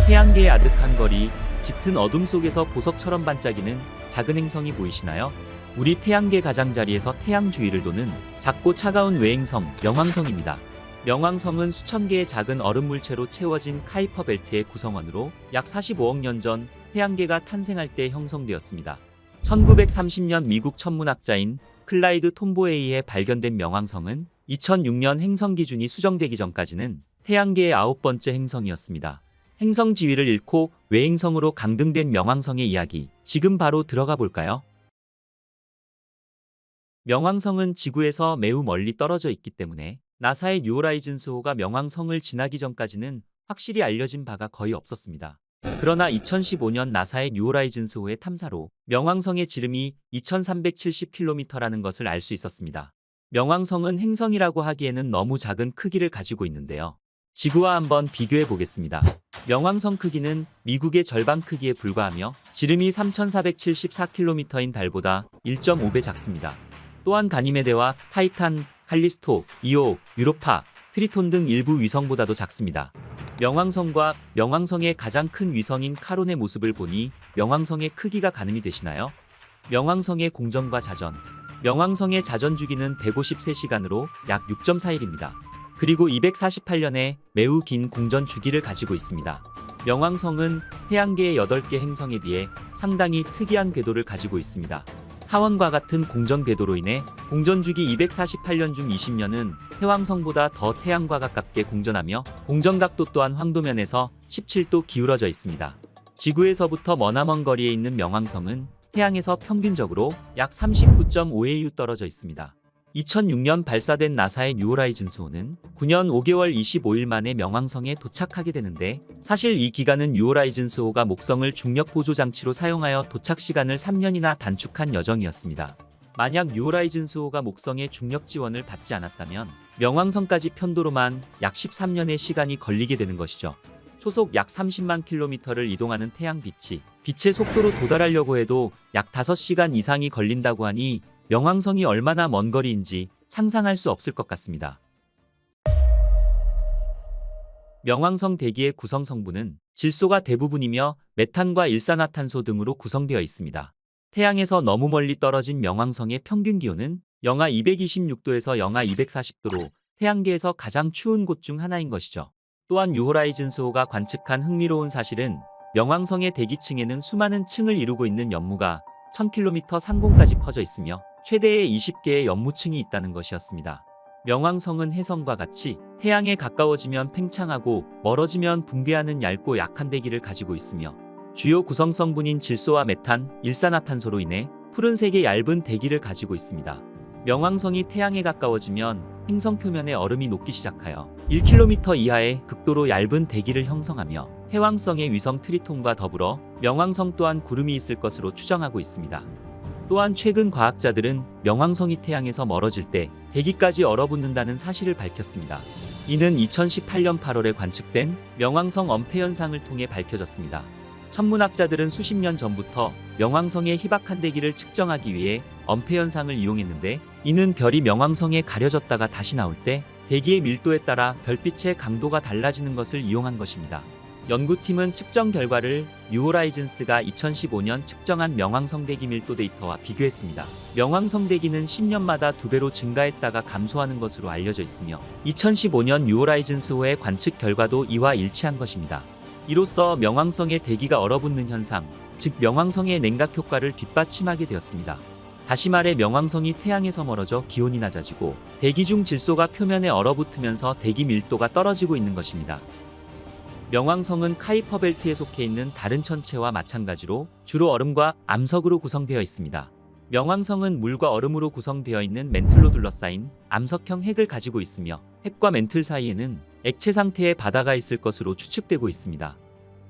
태양계의 아득한 거리, 짙은 어둠 속에서 보석처럼 반짝이는 작은 행성이 보이시나요? 우리 태양계 가장자리에서 태양 주위를 도는 작고 차가운 외행성, 명왕성입니다. 명왕성은 수천 개의 작은 얼음 물체로 채워진 카이퍼 벨트의 구성원으로 약 45억 년 전 태양계가 탄생할 때 형성되었습니다. 1930년 미국 천문학자인 클라이드 톰보에 의해 발견된 명왕성은 2006년 행성 기준이 수정되기 전까지는 태양계의 9번째 행성이었습니다. 행성 지위를 잃고 외행성으로 강등된 명왕성의 이야기, 지금 바로 들어가 볼까요? 명왕성은 지구에서 매우 멀리 떨어져 있기 때문에 나사의 뉴호라이즌스호가 명왕성을 지나기 전까지는 확실히 알려진 바가 거의 없었습니다. 그러나 2015년 나사의 뉴호라이즌스호의 탐사로 명왕성의 지름이 2370km라는 것을 알 수 있었습니다. 명왕성은 행성이라고 하기에는 너무 작은 크기를 가지고 있는데요. 지구와 한번 비교해 보겠습니다. 명왕성 크기는 미국의 절반 크기에 불과하며 지름이 3474km인 달보다 1.5배 작습니다. 또한 가니메데와 타이탄, 칼리스토, 이오, 유로파, 트리톤 등 일부 위성보다도 작습니다. 명왕성과 명왕성의 가장 큰 위성인 카론의 모습을 보니 명왕성의 크기가 가늠이 되시나요? 명왕성의 공전과 자전. 명왕성의 자전 주기는 153시간으로 약 6.4일입니다. 그리고 248년에 매우 긴 공전 주기를 가지고 있습니다. 명왕성은 태양계의 8개 행성에 비해 상당히 특이한 궤도를 가지고 있습니다. 타원과 같은 공전 궤도로 인해 공전 주기 248년 중 20년은 해왕성보다 더 태양과 가깝게 공전하며 공전 각도 또한 황도면에서 17도 기울어져 있습니다. 지구에서부터 머나먼 거리에 있는 명왕성은 태양에서 평균적으로 약 39.5AU 떨어져 있습니다. 2006년 발사된 나사의 뉴호라이즌스호는 9년 5개월 25일 만에 명왕성에 도착하게 되는데, 사실 이 기간은 뉴호라이즌스호가 목성을 중력 보조 장치로 사용하여 도착 시간을 3년이나 단축한 여정이었습니다. 만약 뉴호라이즌스호가 목성의 중력 지원을 받지 않았다면 명왕성까지 편도로만 약 13년의 시간이 걸리게 되는 것이죠. 초속 약 30만 킬로미터를 이동하는 태양빛이 빛의 속도로 도달하려고 해도 약 5시간 이상이 걸린다고 하니 명왕성이 얼마나 먼 거리인지 상상할 수 없을 것 같습니다. 명왕성 대기의 구성 성분은 질소가 대부분이며 메탄과 일산화탄소 등으로 구성되어 있습니다. 태양에서 너무 멀리 떨어진 명왕성의 평균 기온은 영하 226도에서 영하 240도로 태양계에서 가장 추운 곳 중 하나인 것이죠. 또한 뉴호라이즌스호가 관측한 흥미로운 사실은 명왕성의 대기층에는 수많은 층을 이루고 있는 연무가 1000km 상공까지 퍼져 있으며 최대의 20개의 연무층이 있다는 것이었습니다. 명왕성은 해성과 같이 태양에 가까워지면 팽창하고 멀어지면 붕괴하는 얇고 약한 대기를 가지고 있으며 주요 구성 성분인 질소와 메탄, 일산화탄소로 인해 푸른색의 얇은 대기를 가지고 있습니다. 명왕성이 태양에 가까워지면 행성 표면의 얼음이 녹기 시작하여 1km 이하의 극도로 얇은 대기를 형성하며 해왕성의 위성 트리톤과 더불어 명왕성 또한 구름이 있을 것으로 추정하고 있습니다. 또한 최근 과학자들은 명왕성이 태양에서 멀어질 때 대기까지 얼어붙는다는 사실을 밝혔습니다. 이는 2018년 8월에 관측된 명왕성 엄폐 현상을 통해 밝혀졌습니다. 천문학자들은 수십 년 전부터 명왕성의 희박한 대기를 측정하기 위해 엄폐 현상을 이용했는데, 이는 별이 명왕성에 가려졌다가 다시 나올 때 대기의 밀도에 따라 별빛의 강도가 달라지는 것을 이용한 것입니다. 연구팀은 측정 결과를 뉴호라이즌스가 2015년 측정한 명왕성 대기 밀도 데이터와 비교했습니다. 명왕성 대기는 10년마다 2배로 증가했다가 감소하는 것으로 알려져 있으며 2015년 뉴호라이즌스호의 관측 결과도 이와 일치한 것입니다. 이로써 명왕성의 대기가 얼어붙는 현상, 즉 명왕성의 냉각 효과를 뒷받침하게 되었습니다. 다시 말해 명왕성이 태양에서 멀어져 기온이 낮아지고 대기 중 질소가 표면에 얼어붙으면서 대기 밀도가 떨어지고 있는 것입니다. 명왕성은 카이퍼 벨트에 속해 있는 다른 천체와 마찬가지로 주로 얼음과 암석으로 구성되어 있습니다. 명왕성은 물과 얼음으로 구성되어 있는 멘틀로 둘러싸인 암석형 핵을 가지고 있으며 핵과 멘틀 사이에는 액체 상태의 바다가 있을 것으로 추측되고 있습니다.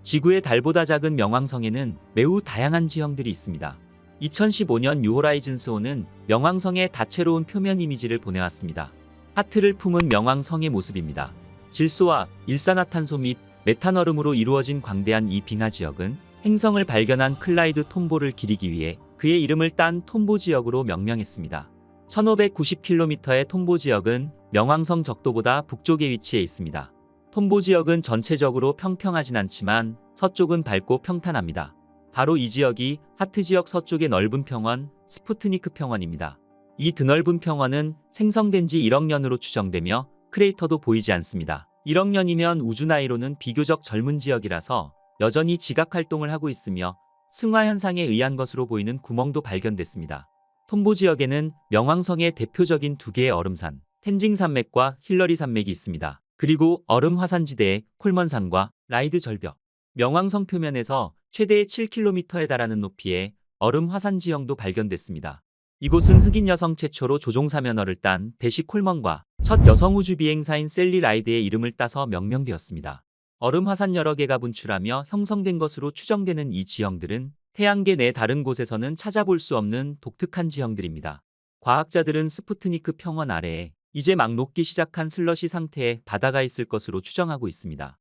지구의 달보다 작은 명왕성에는 매우 다양한 지형들이 있습니다. 2015년 뉴호라이즌스호는 명왕성의 다채로운 표면 이미지를 보내왔습니다. 하트를 품은 명왕성의 모습입니다. 질소와 일산화탄소 및 메탄얼음으로 이루어진 광대한 이 빙하 지역은 행성을 발견한 클라이드 톰보를 기리기 위해 그의 이름을 딴 톰보 지역으로 명명했습니다. 1590km의 톰보 지역은 명왕성 적도보다 북쪽에 위치해 있습니다. 톰보 지역은 전체적으로 평평하진 않지만 서쪽은 밝고 평탄합니다. 바로 이 지역이 하트 지역 서쪽의 넓은 평원, 스푸트니크 평원입니다. 이 드넓은 평원은 생성된 지 1억 년으로 추정되며 크레이터도 보이지 않습니다. 1억 년이면 우주 나이로는 비교적 젊은 지역이라서 여전히 지각 활동을 하고 있으며 승화 현상에 의한 것으로 보이는 구멍도 발견됐습니다. 톰보 지역에는 명왕성의 대표적인 두 개의 얼음산, 텐징 산맥과 힐러리 산맥이 있습니다. 그리고 얼음 화산지대의 콜먼산과 라이드 절벽, 명왕성 표면에서 최대 7km에 달하는 높이의 얼음 화산 지형도 발견됐습니다. 이곳은 흑인 여성 최초로 조종사면허를 딴 베시 콜먼과 첫 여성 우주 비행사인 셀리 라이드의 이름을 따서 명명되었습니다. 얼음 화산 여러 개가 분출하며 형성된 것으로 추정되는 이 지형들은 태양계 내 다른 곳에서는 찾아볼 수 없는 독특한 지형들입니다. 과학자들은 스푸트니크 평원 아래에 이제 막 녹기 시작한 슬러시 상태의 바다가 있을 것으로 추정하고 있습니다.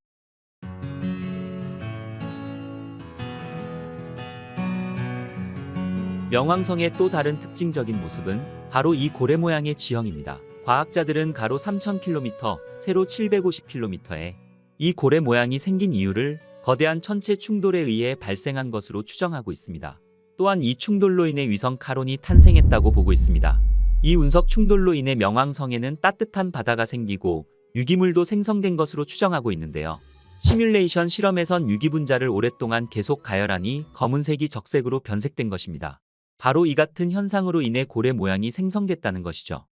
명왕성의 또 다른 특징적인 모습은 바로 이 고래 모양의 지형입니다. 과학자들은 가로 3000km, 세로 750km에 이 고래 모양이 생긴 이유를 거대한 천체 충돌에 의해 발생한 것으로 추정하고 있습니다. 또한 이 충돌로 인해 위성 카론이 탄생했다고 보고 있습니다. 이 운석 충돌로 인해 명왕성에는 따뜻한 바다가 생기고 유기물도 생성된 것으로 추정하고 있는데요. 시뮬레이션 실험에선 유기 분자를 오랫동안 계속 가열하니 검은색이 적색으로 변색된 것입니다. 바로 이 같은 현상으로 인해 고래 모양이 생성됐다는 것이죠.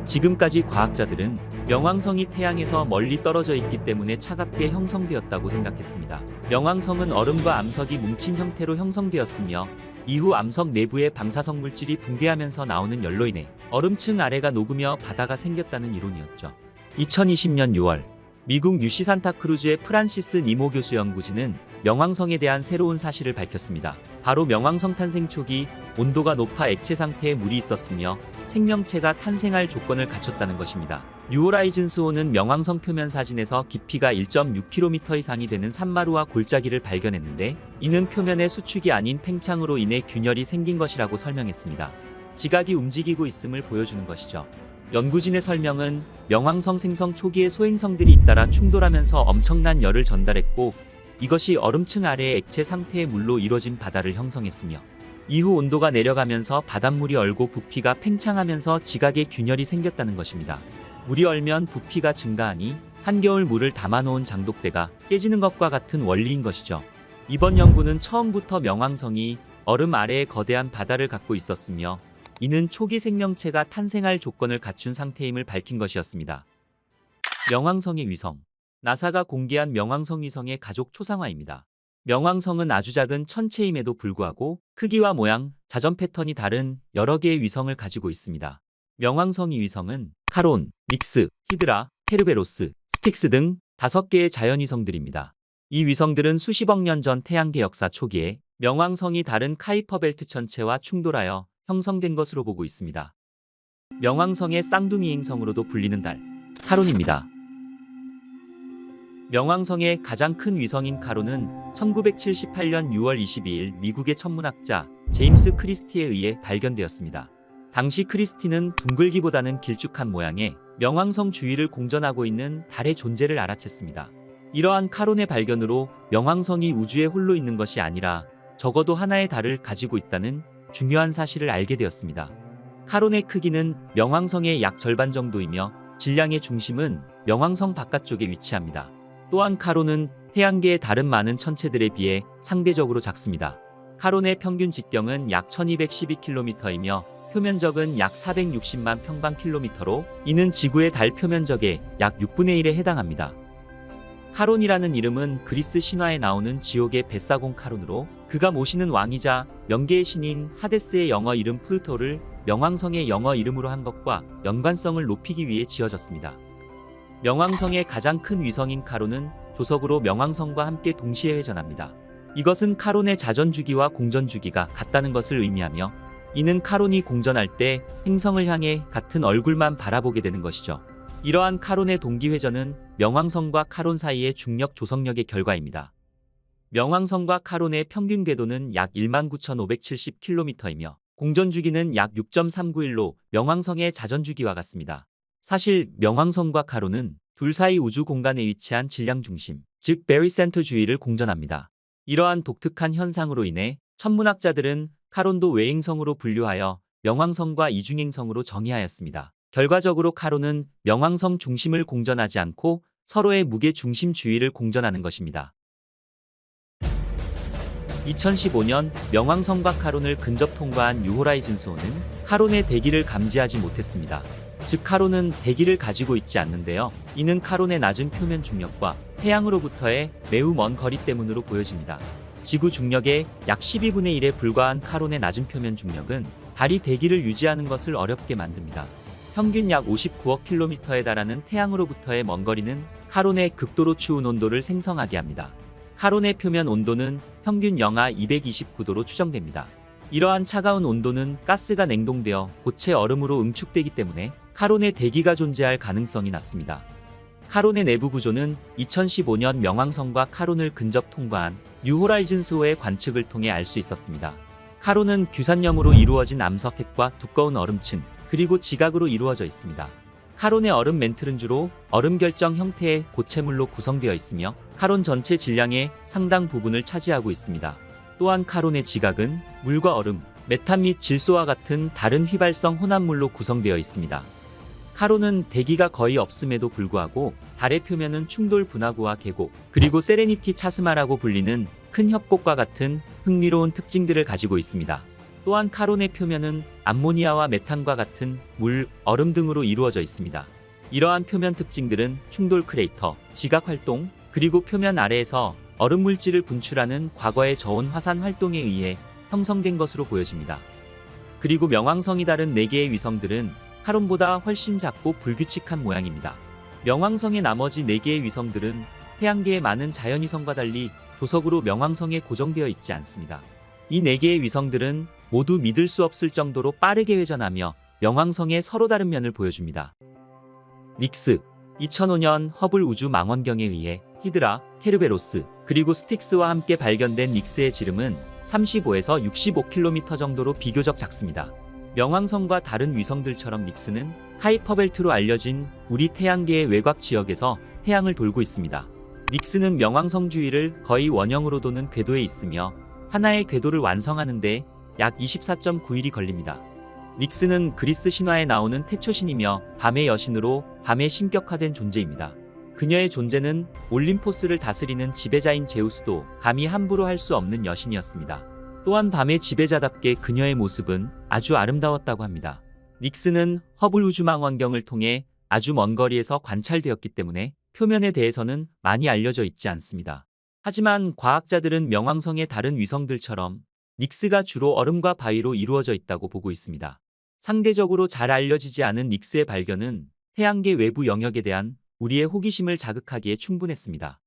지금까지 과학자들은 명왕성이 태양에서 멀리 떨어져 있기 때문에 차갑게 형성되었다고 생각했습니다. 명왕성은 얼음과 암석이 뭉친 형태로 형성되었으며 이후 암석 내부의 방사성 물질이 붕괴하면서 나오는 열로 인해 얼음층 아래가 녹으며 바다가 생겼다는 이론이었죠. 2020년 6월 미국 UC 산타크루즈의 프란시스 니모 교수 연구진은 명왕성에 대한 새로운 사실을 밝혔습니다. 바로 명왕성 탄생 초기 온도가 높아 액체 상태의 물이 있었으며 생명체가 탄생할 조건을 갖췄다는 것입니다. 뉴호라이즌스호는 명왕성 표면 사진에서 깊이가 1.6km 이상이 되는 산마루와 골짜기를 발견했는데 이는 표면의 수축이 아닌 팽창으로 인해 균열이 생긴 것이라고 설명했습니다. 지각이 움직이고 있음을 보여주는 것이죠. 연구진의 설명은 명왕성 생성 초기에 소행성들이 잇따라 충돌하면서 엄청난 열을 전달했고 이것이 얼음층 아래의 액체 상태의 물로 이루어진 바다를 형성했으며 이후 온도가 내려가면서 바닷물이 얼고 부피가 팽창하면서 지각의 균열이 생겼다는 것입니다. 물이 얼면 부피가 증가하니 한겨울 물을 담아놓은 장독대가 깨지는 것과 같은 원리인 것이죠. 이번 연구는 처음부터 명왕성이 얼음 아래에 거대한 바다를 갖고 있었으며 이는 초기 생명체가 탄생할 조건을 갖춘 상태임을 밝힌 것이었습니다. 명왕성의 위성. 나사가 공개한 명왕성 위성의 가족 초상화입니다. 명왕성은 아주 작은 천체임에도 불구하고 크기와 모양, 자전 패턴이 다른 여러 개의 위성을 가지고 있습니다. 명왕성 이 위성은 카론, 닉스, 히드라, 케르베로스, 스틱스 등 5개의 자연위성들입니다. 이 위성들은 수십억 년 전 태양계 역사 초기에 명왕성이 다른 카이퍼 벨트 천체와 충돌하여 형성된 것으로 보고 있습니다. 명왕성의 쌍둥이 행성으로도 불리는 달, 카론입니다. 명왕성의 가장 큰 위성인 카론은 1978년 6월 22일 미국의 천문학자 제임스 크리스티에 의해 발견되었습니다. 당시 크리스티는 둥글기보다는 길쭉한 모양의 명왕성 주위를 공전하고 있는 달의 존재를 알아챘습니다. 이러한 카론의 발견으로 명왕성이 우주에 홀로 있는 것이 아니라 적어도 하나의 달을 가지고 있다는 중요한 사실을 알게 되었습니다. 카론의 크기는 명왕성의 약 절반 정도이며 질량의 중심은 명왕성 바깥쪽에 위치합니다. 또한 카론은 태양계의 다른 많은 천체들에 비해 상대적으로 작습니다. 카론의 평균 직경은 약 1212km이며 표면적은 약 460만 평방킬로미터로 이는 지구의 달 표면적의 약 6분의 1에 해당합니다. 카론이라는 이름은 그리스 신화에 나오는 지옥의 벳사공 카론으로 그가 모시는 왕이자 명계의 신인 하데스의 영어 이름 플루토를 명왕성의 영어 이름으로 한 것과 연관성을 높이기 위해 지어졌습니다. 명왕성의 가장 큰 위성인 카론은 조석으로 명왕성과 함께 동시에 회전합니다. 이것은 카론의 자전주기와 공전주기가 같다는 것을 의미하며 이는 카론이 공전할 때 행성을 향해 같은 얼굴만 바라보게 되는 것이죠. 이러한 카론의 동기회전은 명왕성과 카론 사이의 중력 조성력의 결과입니다. 명왕성과 카론의 평균 궤도는 약 19,570km이며 공전주기는 약 6.391로 명왕성의 자전주기와 같습니다. 사실 명왕성과 카론은 둘 사이 우주 공간에 위치한 질량 중심, 즉 베리센터 주위를 공전합니다. 이러한 독특한 현상으로 인해 천문학자들은 카론도 외행성으로 분류하여 명왕성과 이중행성으로 정의하였습니다. 결과적으로 카론은 명왕성 중심을 공전하지 않고 서로의 무게 중심 주위를 공전하는 것입니다. 2015년 명왕성과 카론을 근접 통과한 뉴호라이즌스호는 카론의 대기를 감지하지 못했습니다. 즉 카론은 대기를 가지고 있지 않는데요. 이는 카론의 낮은 표면 중력과 태양으로부터의 매우 먼 거리 때문으로 보여집니다. 지구 중력의 약 12분의 1에 불과한 카론의 낮은 표면 중력은 달이 대기를 유지하는 것을 어렵게 만듭니다. 평균 약 59억 킬로미터에 달하는 태양으로부터의 먼 거리는 카론의 극도로 추운 온도를 생성하게 합니다. 카론의 표면 온도는 평균 영하 229도로 추정됩니다. 이러한 차가운 온도는 가스가 냉동되어 고체 얼음으로 응축되기 때문에 카론의 대기가 존재할 가능성이 낮습니다. 카론의 내부 구조는 2015년 명왕성과 카론을 근접 통과한 뉴호라이즌스호의 관측을 통해 알 수 있었습니다. 카론은 규산염으로 이루어진 암석핵과 두꺼운 얼음층, 그리고 지각으로 이루어져 있습니다. 카론의 얼음 멘틀은 주로 얼음 결정 형태의 고체물로 구성되어 있으며 카론 전체 질량의 상당 부분을 차지하고 있습니다. 또한 카론의 지각은 물과 얼음, 메탄 및 질소와 같은 다른 휘발성 혼합물로 구성되어 있습니다. 카론은 대기가 거의 없음에도 불구하고 달의 표면은 충돌 분화구와 계곡, 그리고 세레니티 차스마라고 불리는 큰 협곡과 같은 흥미로운 특징들을 가지고 있습니다. 또한 카론의 표면은 암모니아와 메탄과 같은 물, 얼음 등으로 이루어져 있습니다. 이러한 표면 특징들은 충돌 크레이터, 지각 활동, 그리고 표면 아래에서 얼음 물질을 분출하는 과거의 저온 화산 활동에 의해 형성된 것으로 보여집니다. 그리고 명왕성이 다른 4개의 위성들은 카론보다 훨씬 작고 불규칙한 모양입니다. 명왕성의 나머지 4개의 위성들은 태양계의 많은 자연위성과 달리 조석으로 명왕성에 고정되어 있지 않습니다. 이 4개의 위성들은 모두 믿을 수 없을 정도로 빠르게 회전하며 명왕성의 서로 다른 면을 보여줍니다. 닉스 2005년 허블 우주 망원경에 의해 히드라, 케르베로스, 그리고 스틱스와 함께 발견된 닉스의 지름은 35에서 65km 정도로 비교적 작습니다. 명왕성과 다른 위성들처럼 닉스는 하이퍼벨트로 알려진 우리 태양계의 외곽 지역에서 태양을 돌고 있습니다. 닉스는 명왕성 주위를 거의 원형으로 도는 궤도에 있으며 하나의 궤도를 완성하는 데 약 24.9일이 걸립니다. 닉스는 그리스 신화에 나오는 태초신이며 밤의 여신으로 밤에 신격화된 존재입니다. 그녀의 존재는 올림포스를 다스리는 지배자인 제우스도 감히 함부로 할 수 없는 여신이었습니다. 또한 밤의 지배자답게 그녀의 모습은 아주 아름다웠다고 합니다. 닉스는 허블 우주망원경을 통해 아주 먼 거리에서 관찰되었기 때문에 표면에 대해서는 많이 알려져 있지 않습니다. 하지만 과학자들은 명왕성의 다른 위성들처럼 닉스가 주로 얼음과 바위로 이루어져 있다고 보고 있습니다. 상대적으로 잘 알려지지 않은 닉스의 발견은 태양계 외부 영역에 대한 우리의 호기심을 자극하기에 충분했습니다.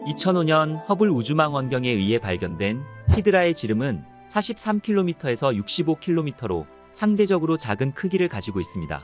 2005년 허블 우주망원경에 의해 발견된 히드라의 지름은 43km에서 65km로 상대적으로 작은 크기를 가지고 있습니다.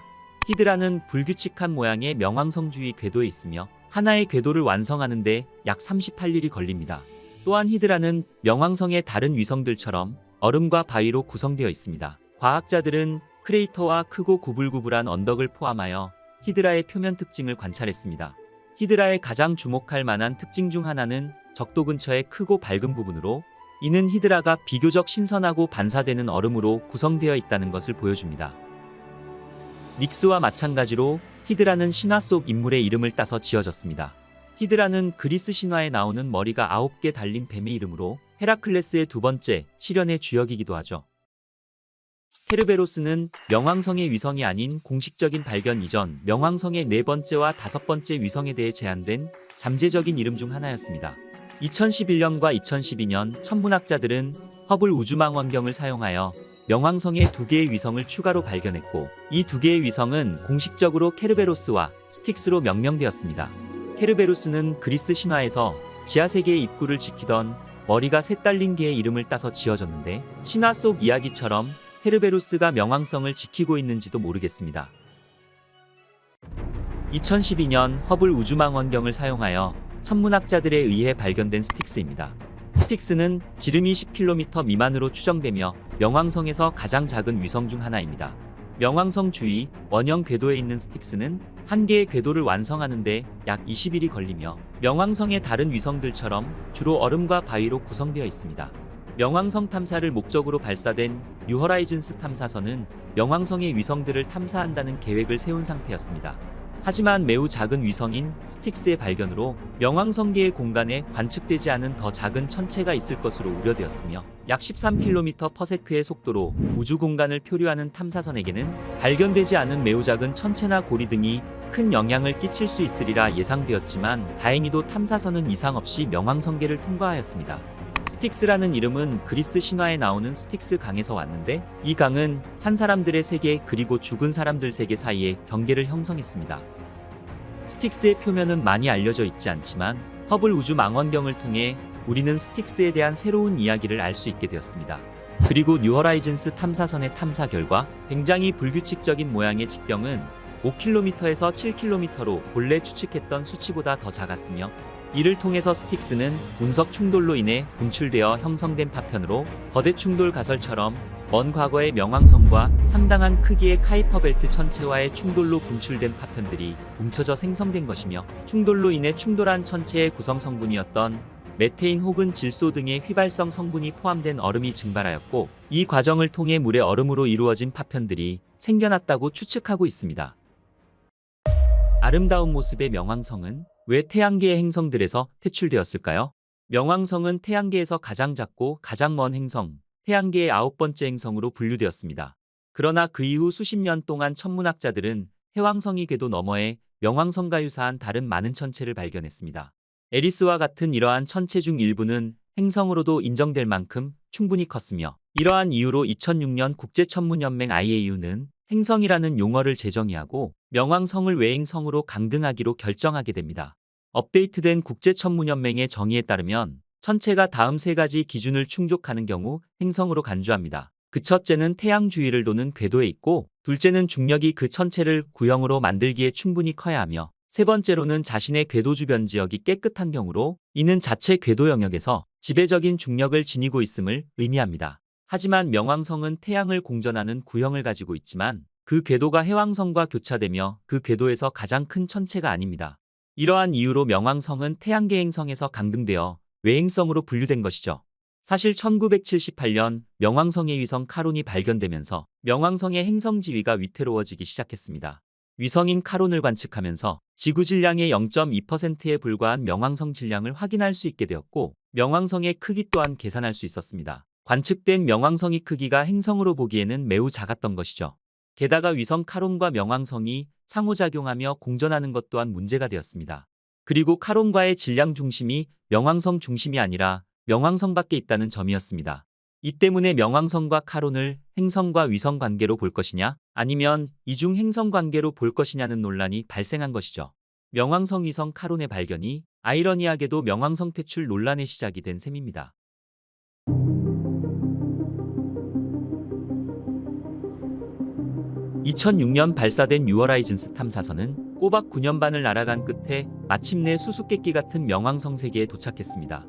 히드라는 불규칙한 모양의 명왕성 주위 궤도에 있으며 하나의 궤도를 완성하는 데 약 38일이 걸립니다. 또한 히드라는 명왕성의 다른 위성들처럼 얼음과 바위로 구성되어 있습니다. 과학자들은 크레이터와 크고 구불구불한 언덕을 포함하여 히드라의 표면 특징을 관찰했습니다. 히드라의 가장 주목할 만한 특징 중 하나는 적도 근처의 크고 밝은 부분으로, 이는 히드라가 비교적 신선하고 반사되는 얼음으로 구성되어 있다는 것을 보여줍니다. 닉스와 마찬가지로 히드라는 신화 속 인물의 이름을 따서 지어졌습니다. 히드라는 그리스 신화에 나오는 머리가 9개 달린 뱀의 이름으로 헤라클레스의 두 번째 시련의 주역이기도 하죠. 케르베로스는 명왕성의 위성이 아닌 공식적인 발견 이전 명왕성의 4번째와 5번째 위성에 대해 제안된 잠재적인 이름 중 하나였습니다. 2011년과 2012년 천문학자들은 허블 우주망원경을 사용하여 명왕성의 2개의 위성을 추가로 발견했고, 이 2개의 위성은 공식적으로 케르베로스와 스틱스로 명명되었습니다. 케르베로스는 그리스 신화에서 지하세계의 입구를 지키던 머리가 셋 달린 개의 이름을 따서 지어졌는데, 신화 속 이야기처럼 케르베로스가 명왕성을 지키고 있는지도 모르겠습니다. 2012년 허블 우주망원경을 사용하여 천문학자들에 의해 발견된 스틱스입니다. 스틱스는 지름이 10km 미만으로 추정되며 명왕성에서 가장 작은 위성 중 하나입니다. 명왕성 주위 원형 궤도에 있는 스틱스는 한 개의 궤도를 완성하는데 약 20일이 걸리며 명왕성의 다른 위성들처럼 주로 얼음과 바위로 구성되어 있습니다. 명왕성 탐사를 목적으로 발사된 뉴허라이즌스 탐사선은 명왕성의 위성들을 탐사한다는 계획을 세운 상태였습니다. 하지만 매우 작은 위성인 스틱스의 발견으로 명왕성계의 공간에 관측되지 않은 더 작은 천체가 있을 것으로 우려되었으며 약 13km/s의 속도로 우주 공간을 표류하는 탐사선에게는 발견되지 않은 매우 작은 천체나 고리 등이 큰 영향을 끼칠 수 있으리라 예상되었지만 다행히도 탐사선은 이상 없이 명왕성계를 통과하였습니다. 스틱스라는 이름은 그리스 신화에 나오는 스틱스 강에서 왔는데 이 강은 산 사람들의 세계 그리고 죽은 사람들 세계 사이에 경계를 형성했습니다. 스틱스의 표면은 많이 알려져 있지 않지만 허블 우주 망원경을 통해 우리는 스틱스에 대한 새로운 이야기를 알 수 있게 되었습니다. 그리고 뉴허라이즌스 탐사선의 탐사 결과 굉장히 불규칙적인 모양의 직경은 5km에서 7km로 본래 추측했던 수치보다 더 작았으며 이를 통해서 스틱스는 운석 충돌로 인해 분출되어 형성된 파편으로 거대 충돌 가설처럼 먼 과거의 명왕성과 상당한 크기의 카이퍼벨트 천체와의 충돌로 분출된 파편들이 뭉쳐져 생성된 것이며 충돌로 인해 충돌한 천체의 구성 성분이었던 메테인 혹은 질소 등의 휘발성 성분이 포함된 얼음이 증발하였고 이 과정을 통해 물의 얼음으로 이루어진 파편들이 생겨났다고 추측하고 있습니다. 아름다운 모습의 명왕성은 왜 태양계의 행성들에서 퇴출되었을까요? 명왕성은 태양계에서 가장 작고 가장 먼 행성, 태양계의 9번째 행성으로 분류되었습니다. 그러나 그 이후 수십 년 동안 천문학자들은 해왕성이 궤도 너머에 명왕성과 유사한 다른 많은 천체를 발견했습니다. 에리스와 같은 이러한 천체 중 일부는 행성으로도 인정될 만큼 충분히 컸으며 이러한 이유로 2006년 국제천문연맹 IAU는 행성이라는 용어를 재정의하고 명왕성을 외행성으로 강등하기로 결정하게 됩니다. 업데이트된 국제천문연맹의 정의에 따르면 천체가 다음 세 가지 기준을 충족하는 경우 행성으로 간주합니다. 그 첫째는 태양 주위를 도는 궤도에 있고, 둘째는 중력이 그 천체를 구형으로 만들기에 충분히 커야 하며, 세 번째로는 자신의 궤도 주변 지역이 깨끗한 경우로 이는 자체 궤도 영역에서 지배적인 중력을 지니고 있음을 의미합니다. 하지만 명왕성은 태양을 공전하는 구형을 가지고 있지만 그 궤도가 해왕성과 교차되며 그 궤도에서 가장 큰 천체가 아닙니다. 이러한 이유로 명왕성은 태양계 행성에서 강등되어 외행성으로 분류된 것이죠. 사실 1978년 명왕성의 위성 카론이 발견되면서 명왕성의 행성 지위가 위태로워지기 시작했습니다. 위성인 카론을 관측하면서 지구 질량의 0.2%에 불과한 명왕성 질량을 확인할 수 있게 되었고 명왕성의 크기 또한 계산할 수 있었습니다. 관측된 명왕성의 크기가 행성으로 보기에는 매우 작았던 것이죠. 게다가 위성 카론과 명왕성이 상호작용하며 공전하는 것 또한 문제가 되었습니다. 그리고 카론과의 질량 중심이 명왕성 중심이 아니라 명왕성 밖에 있다는 점이었습니다. 이 때문에 명왕성과 카론을 행성과 위성 관계로 볼 것이냐 아니면 이중 행성 관계로 볼 것이냐는 논란이 발생한 것이죠. 명왕성 위성 카론의 발견이 아이러니하게도 명왕성 퇴출 논란의 시작이 된 셈입니다. 2006년 발사된 뉴허라이즌스 탐사선은 꼬박 9년 반을 날아간 끝에 마침내 수수께끼 같은 명왕성 세계에 도착했습니다.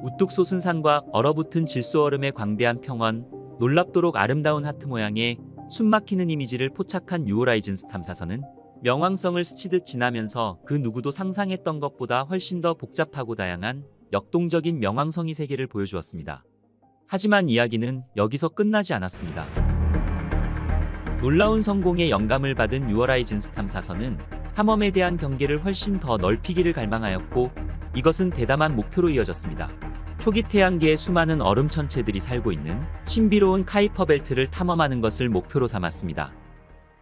우뚝 솟은 산과 얼어붙은 질소 얼음의 광대한 평원, 놀랍도록 아름다운 하트 모양의 숨막히는 이미지를 포착한 뉴허라이즌스 탐사선은 명왕성을 스치듯 지나면서 그 누구도 상상했던 것보다 훨씬 더 복잡하고 다양한 역동적인 명왕성의 세계를 보여주었습니다. 하지만 이야기는 여기서 끝나지 않았습니다. 놀라운 성공에 영감을 받은 뉴허라이즌스 탐사선은 탐험에 대한 경계를 훨씬 더 넓히기를 갈망하였고 이것은 대담한 목표로 이어졌습니다. 초기 태양계에 수많은 얼음 천체들이 살고 있는 신비로운 카이퍼 벨트를 탐험하는 것을 목표로 삼았습니다.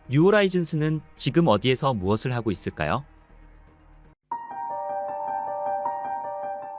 뉴허라이즌스는 지금 어디에서 무엇을 하고 있을까요?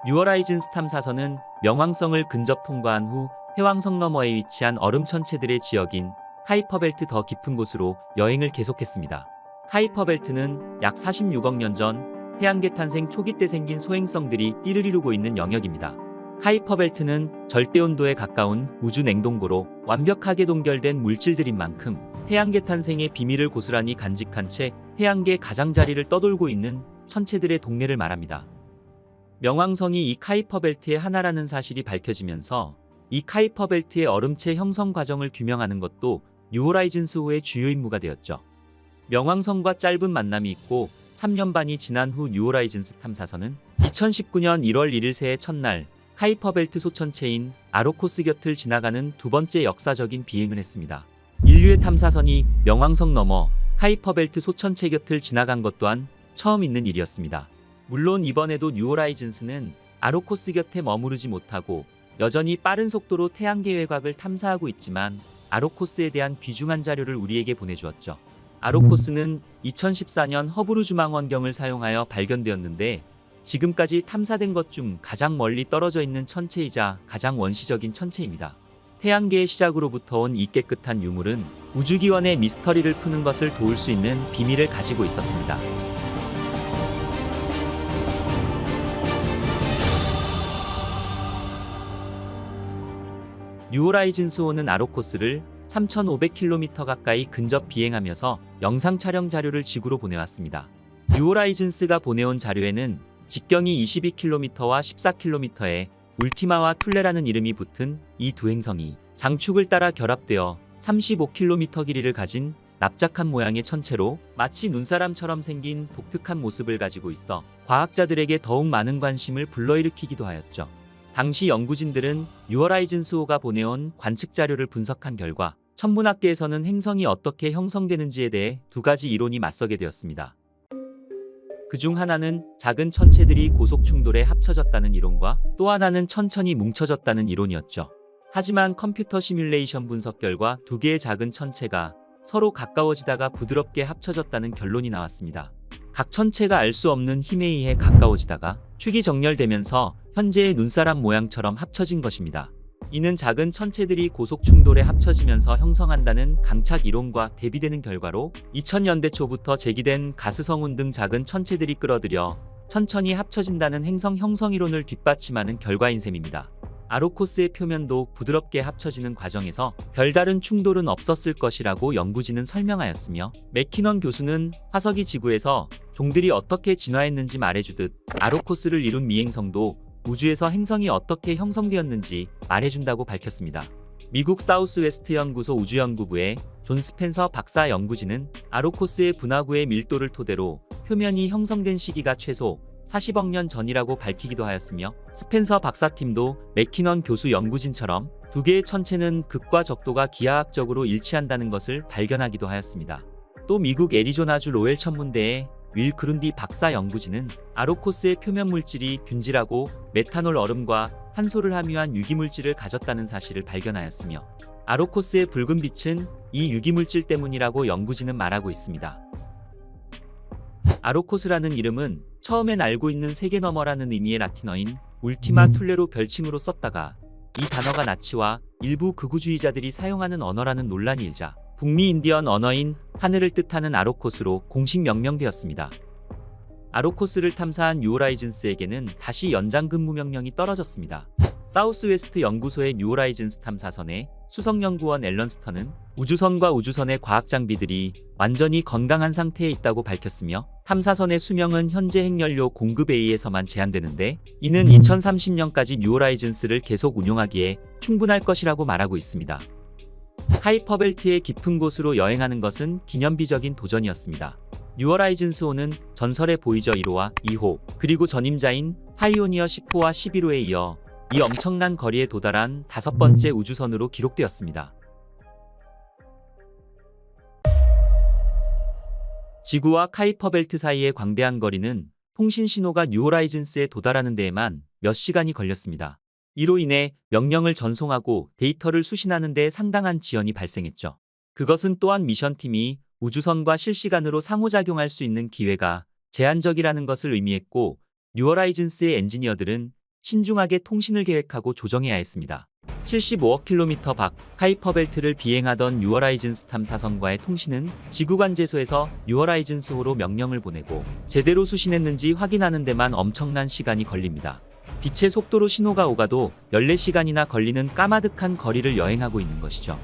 뉴허라이즌스 탐사선은 명왕성을 근접 통과한 후 해왕성 너머에 위치한 얼음 천체들의 지역인 카이퍼벨트 더 깊은 곳으로 여행을 계속했습니다. 카이퍼벨트는 약 46억 년 전 태양계 탄생 초기 때 생긴 소행성들이 띠를 이루고 있는 영역입니다. 카이퍼벨트는 절대온도에 가까운 우주 냉동고로 완벽하게 동결된 물질들인 만큼 태양계 탄생의 비밀을 고스란히 간직한 채 태양계 가장자리를 떠돌고 있는 천체들의 동네를 말합니다. 명왕성이 이 카이퍼벨트의 하나라는 사실이 밝혀지면서 이 카이퍼벨트의 얼음체 형성 과정을 규명하는 것도 뉴호라이즌스호의 주요 임무가 되었죠. 명왕성과 짧은 만남이 있고 3년 반이 지난 후 뉴호라이즌스 탐사선은 2019년 1월 1일 새해 첫날 카이퍼벨트 소천체인 아로코스 곁을 지나가는 두 번째 역사적인 비행을 했습니다. 인류의 탐사선이 명왕성 넘어 카이퍼벨트 소천체 곁을 지나간 것 또한 처음 있는 일이었습니다. 물론 이번에도 뉴호라이즌스는 아로코스 곁에 머무르지 못하고 여전히 빠른 속도로 태양계 외곽을 탐사하고 있지만 아로코스에 대한 귀중한 자료를 우리에게 보내주었죠. 아로코스는 2014년 허브루 주망 원경을 사용하여 발견되었는데 지금까지 탐사된 것 중 가장 멀리 떨어져 있는 천체이자 가장 원시적인 천체입니다. 태양계의 시작으로부터 온 이 깨끗한 유물은 우주기원의 미스터리를 푸는 것을 도울 수 있는 비밀을 가지고 있었습니다. 뉴호라이즌스호는 아로코스를 3,500km 가까이 근접 비행하면서 영상 촬영 자료를 지구로 보내왔습니다. 뉴호라이즌스가 보내온 자료에는 직경이 22km와 14km에 울티마와 툴레라는 이름이 붙은 이 두 행성이 장축을 따라 결합되어 35km 길이를 가진 납작한 모양의 천체로 마치 눈사람처럼 생긴 독특한 모습을 가지고 있어 과학자들에게 더욱 많은 관심을 불러일으키기도 하였죠. 당시 연구진들은 뉴호라이즌스호가 보내온 관측 자료를 분석한 결과 천문학계에서는 행성이 어떻게 형성되는지에 대해 두 가지 이론이 맞서게 되었습니다. 그중 하나는 작은 천체들이 고속 충돌에 합쳐졌다는 이론과 또 하나는 천천히 뭉쳐졌다는 이론이었죠. 하지만 컴퓨터 시뮬레이션 분석 결과 두 개의 작은 천체가 서로 가까워지다가 부드럽게 합쳐졌다는 결론이 나왔습니다. 각 천체가 알 수 없는 힘에 의해 가까워지다가 축이 정렬되면서 현재의 눈사람 모양처럼 합쳐진 것입니다. 이는 작은 천체들이 고속 충돌에 합쳐지면서 형성한다는 강착 이론과 대비되는 결과로 2000년대 초부터 제기된 가스성운 등 작은 천체들이 끌어들여 천천히 합쳐진다는 행성 형성 이론을 뒷받침하는 결과인 셈입니다. 아로코스의 표면도 부드럽게 합쳐지는 과정에서 별다른 충돌은 없었을 것이라고 연구진은 설명하였으며, 맥키넌 교수는 화석이 지구에서 종들이 어떻게 진화했는지 말해주듯 아로코스를 이룬 미행성도 우주에서 행성이 어떻게 형성되었는지 말해준다고 밝혔습니다. 미국 사우스웨스트 연구소 우주연구부의 존 스펜서 박사 연구진은 아로코스의 분화구의 밀도를 토대로 표면이 형성된 시기가 최소 40억 년 전이라고 밝히기도 하였으며, 스펜서 박사팀도 맥키넌 교수 연구진처럼 두 개의 천체는 극과 적도가 기하학적으로 일치한다는 것을 발견하기도 하였습니다. 또 미국 애리조나주 로엘 천문대의 윌 그룬디 박사 연구진은 아로코스의 표면 물질이 균질하고 메탄올 얼음과 탄소를 함유한 유기물질을 가졌다는 사실을 발견하였으며, 아로코스의 붉은 빛은 이 유기물질 때문이라고 연구진은 말하고 있습니다. 아로코스라는 이름은 처음엔 알고 있는 세계 너머라는 의미의 라틴어인 울티마 툴레로 별칭으로 썼다가 이 단어가 나치와 일부 극우주의자들이 사용하는 언어라는 논란이 일자 북미 인디언 언어인 하늘을 뜻하는 아로코스로 공식 명명되었습니다. 아로코스를 탐사한 뉴호라이즌스에게는 다시 연장 근무 명령이 떨어졌습니다. 사우스웨스트 연구소의 뉴호라이즌스 탐사선의 수석연구원 앨런 스턴은 우주선과 우주선의 과학 장비들이 완전히 건강한 상태에 있다고 밝혔으며, 탐사선의 수명은 현재 핵연료 공급에 의해서만 제한되는데 이는 2030년까지 뉴호라이즌스를 계속 운용하기에 충분할 것이라고 말하고 있습니다. 카이퍼벨트의 깊은 곳으로 여행하는 것은 기념비적인 도전이었습니다. 뉴호라이즌스호는 전설의 보이저 1호와 2호, 그리고 전임자인 파이오니어 10호와 11호에 이어 이 엄청난 거리에 도달한 5번째 우주선으로 기록되었습니다. 지구와 카이퍼벨트 사이의 광대한 거리는 통신 신호가 뉴호라이즌스에 도달하는 데에만 몇 시간이 걸렸습니다. 이로 인해 명령을 전송하고 데이터를 수신하는 데 상당한 지연이 발생했죠. 그것은 또한 미션팀이 우주선과 실시간으로 상호작용할 수 있는 기회가 제한적이라는 것을 의미했고, 뉴호라이즌스의 엔지니어들은 신중하게 통신을 계획하고 조정해야 했습니다. 75억 킬로미터 밖 카이퍼벨트를 비행하던 뉴호라이즌스 탐사선과의 통신은 지구관제소에서 뉴호라이즌스호로 명령을 보내고 제대로 수신했는지 확인하는 데만 엄청난 시간이 걸립니다. 빛의 속도로 신호가 오가도 14시간이나 걸리는 까마득한 거리를 여행하고 있는 것이죠.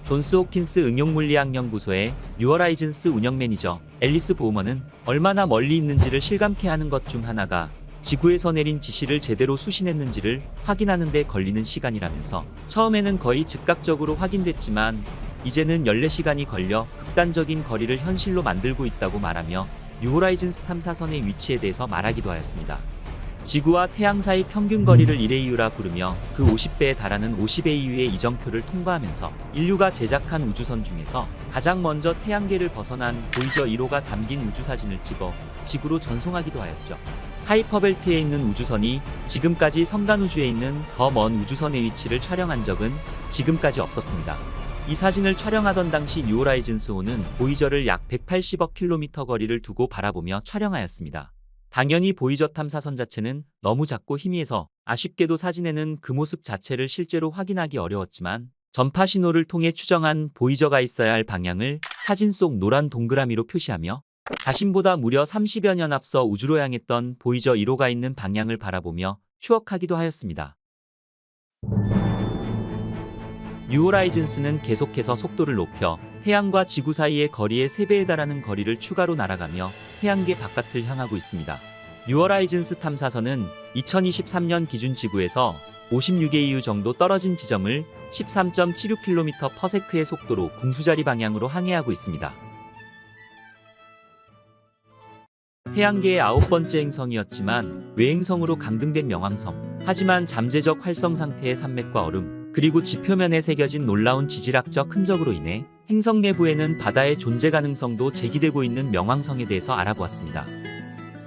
존스 호킨스 응용물리학연구소의 뉴호라이즌스 운영 매니저 앨리스 보우먼은 얼마나 멀리 있는지를 실감케 하는 것 중 하나가 지구에서 내린 지시를 제대로 수신했는지를 확인하는 데 걸리는 시간이라면서, 처음에는 거의 즉각적으로 확인됐지만 이제는 14시간이 걸려 극단적인 거리를 현실로 만들고 있다고 말하며 뉴호라이즌스 탐사선의 위치에 대해서 말하기도 하였습니다. 지구와 태양 사이 평균 거리를 1의 이유라 부르며 그 50배에 달하는 50의 이유의 이정표를 통과하면서 인류가 제작한 우주선 중에서 가장 먼저 태양계를 벗어난 보이저 1호가 담긴 우주사진을 찍어 지구로 전송하기도 하였죠. 하이퍼벨트에 있는 우주선이 지금까지 성간우주에 있는 더 먼 우주선의 위치를 촬영한 적은 지금까지 없었습니다. 이 사진을 촬영하던 당시 뉴호라이즌스 5는 보이저를 약 180억 킬로미터 거리를 두고 바라보며 촬영하였습니다. 당연히 보이저 탐사선 자체는 너무 작고 희미해서 아쉽게도 사진에는 그 모습 자체를 실제로 확인하기 어려웠지만 전파 신호를 통해 추정한 보이저가 있어야 할 방향을 사진 속 노란 동그라미로 표시하며 자신보다 무려 30여 년 앞서 우주로 향했던 보이저 1호가 있는 방향을 바라보며 추억하기도 하였습니다. 뉴호라이즌스는 계속해서 속도를 높여 태양과 지구 사이의 거리의 3배에 달하는 거리를 추가로 날아가며 태양계 바깥을 향하고 있습니다. 뉴호라이즌스 탐사선은 2023년 기준 지구에서 56의 이유 정도 떨어진 지점을 13.76km/s의 속도로 궁수자리 방향으로 항해하고 있습니다. 태양계의 9번째 행성이었지만 외행성으로 강등된 명왕성. 하지만 잠재적 활성 상태의 산맥과 얼음, 그리고 지표면에 새겨진 놀라운 지질학적 흔적으로 인해 행성 내부에는 바다의 존재 가능성도 제기되고 있는 명왕성에 대해서 알아보았습니다.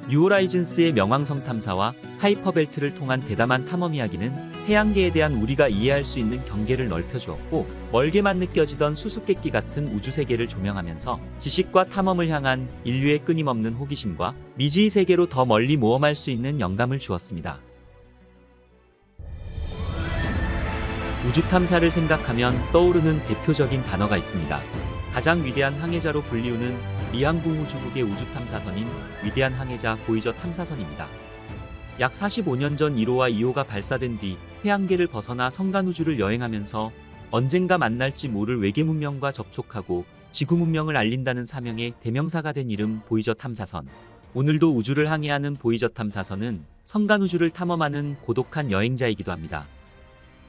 뉴호라이즌스의 명왕성 탐사와 하이퍼벨트를 통한 대담한 탐험 이야기는 태양계에 대한 우리가 이해할 수 있는 경계를 넓혀주었고, 멀게만 느껴지던 수수께끼 같은 우주세계를 조명하면서 지식과 탐험을 향한 인류의 끊임없는 호기심과 미지의 세계로 더 멀리 모험할 수 있는 영감을 주었습니다. 우주 탐사를 생각하면 떠오르는 대표적인 단어가 있습니다. 가장 위대한 항해자로 불리우는 미항공우주국의 우주 탐사선인 위대한 항해자 보이저 탐사선입니다. 약 45년 전 1호와 2호가 발사된 뒤 태양계를 벗어나 성간우주를 여행하면서 언젠가 만날지 모를 외계 문명과 접촉하고 지구 문명을 알린다는 사명의 대명사가 된 이름 보이저 탐사선. 오늘도 우주를 항해하는 보이저 탐사선은 성간우주를 탐험하는 고독한 여행자이기도 합니다.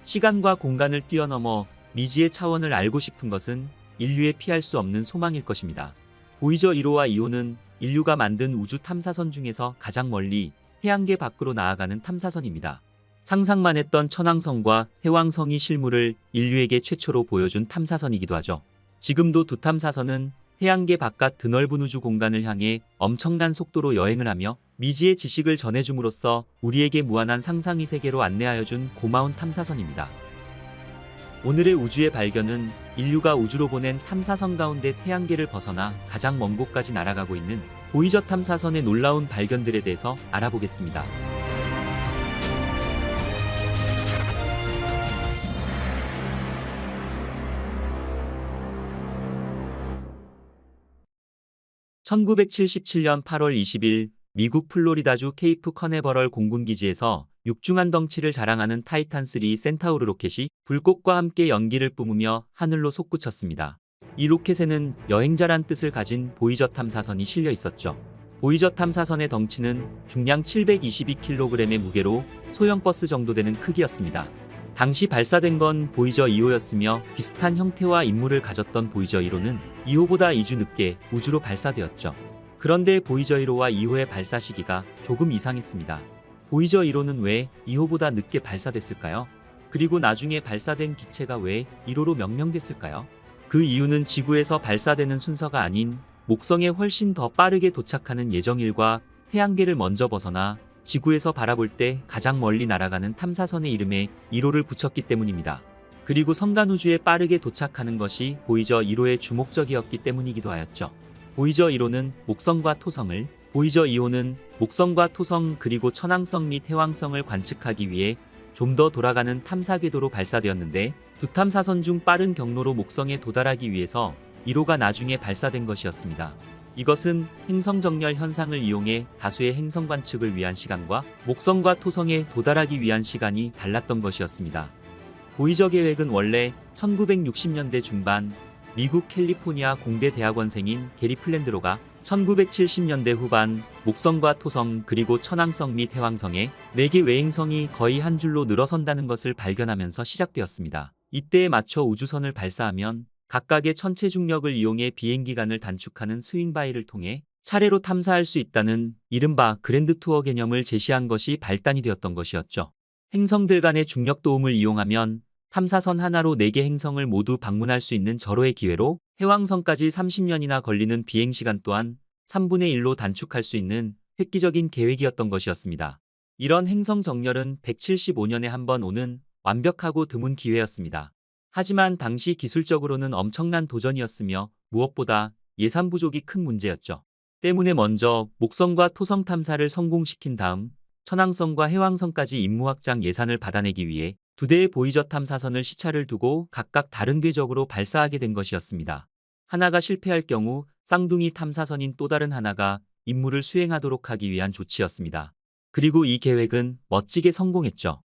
시간과 공간을 뛰어넘어 미지의 차원을 알고 싶은 것은 인류의 피할 수 없는 소망일 것입니다. 보이저 1호와 2호는 인류가 만든 우주 탐사선 중에서 가장 멀리 태양계 밖으로 나아가는 탐사선입니다. 상상만 했던 천왕성과 해왕성이 실물을 인류에게 최초로 보여준 탐사선이기도 하죠. 지금도 두 탐사선은 태양계 바깥 드넓은 우주 공간을 향해 엄청난 속도로 여행을 하며 미지의 지식을 전해줌으로써 우리에게 무한한 상상의 세계로 안내하여준 고마운 탐사선입니다. 오늘의 우주의 발견은 인류가 우주로 보낸 탐사선 가운데 태양계를 벗어나 가장 먼 곳까지 날아가고 있는 보이저 탐사선의 놀라운 발견들에 대해서 알아보겠습니다. (1977년 8월 20일) 미국 플로리다주 케이프 커네버럴 공군기지에서 육중한 덩치를 자랑하는 타이탄3 센타우르 로켓이 불꽃과 함께 연기를 뿜으며 하늘로 솟구쳤습니다. 이 로켓에는 여행자란 뜻을 가진 보이저 탐사선이 실려 있었죠. 보이저 탐사선의 덩치는 중량 722kg의 무게로 소형 버스 정도 되는 크기였습니다. 당시 발사된 건 보이저 2호였으며 비슷한 형태와 임무를 가졌던 보이저 1호는 2호보다 2주 늦게 우주로 발사되었죠. 그런데 보이저 1호와 2호의 발사 시기가 조금 이상했습니다. 보이저 1호는 왜 2호보다 늦게 발사됐을까요? 그리고 나중에 발사된 기체가 왜 1호로 명명됐을까요? 그 이유는 지구에서 발사되는 순서가 아닌 목성에 훨씬 더 빠르게 도착하는 예정일과 태양계를 먼저 벗어나 지구에서 바라볼 때 가장 멀리 날아가는 탐사선의 이름에 1호를 붙였기 때문입니다. 그리고 성간우주에 빠르게 도착하는 것이 보이저 1호의 주목적이었기 때문이기도 하였죠. 보이저 1호는 목성과 토성을, 보이저 2호는 목성과 토성 그리고 천왕성 및 해왕성을 관측하기 위해 좀 더 돌아가는 탐사 궤도로 발사되었는데, 두 탐사선 중 빠른 경로로 목성에 도달하기 위해서 1호가 나중에 발사된 것이었습니다. 이것은 행성 정렬 현상을 이용해 다수의 행성 관측을 위한 시간과 목성과 토성에 도달하기 위한 시간이 달랐던 것이었습니다. 보이저 계획은 원래 1960년대 중반 미국 캘리포니아 공대 대학원생인 게리 플랜드로가 1970년대 후반 목성과 토성 그리고 천왕성 및 해왕성에 4개 외행성이 거의 한 줄로 늘어선다는 것을 발견하면서 시작되었습니다. 이때에 맞춰 우주선을 발사하면 각각의 천체 중력을 이용해 비행기간을 단축하는 스윙바이를 통해 차례로 탐사할 수 있다는 이른바 그랜드 투어 개념을 제시한 것이 발단이 되었던 것이었죠. 행성들 간의 중력 도움을 이용하면 탐사선 하나로 4개 행성을 모두 방문할 수 있는 절호의 기회로 해왕성까지 30년이나 걸리는 비행시간 또한 3분의 1로 단축할 수 있는 획기적인 계획이었던 것이었습니다. 이런 행성 정렬은 175년에 한 번 오는 완벽하고 드문 기회였습니다. 하지만 당시 기술적으로는 엄청난 도전이었으며 무엇보다 예산 부족이 큰 문제였죠. 때문에 먼저 목성과 토성 탐사를 성공시킨 다음 천왕성과 해왕성까지 임무 확장 예산을 받아내기 위해 2대의 보이저 탐사선을 시차를 두고 각각 다른 궤적으로 발사하게 된 것이었습니다. 하나가 실패할 경우 쌍둥이 탐사선인 또 다른 하나가 임무를 수행하도록 하기 위한 조치였습니다. 그리고 이 계획은 멋지게 성공했죠.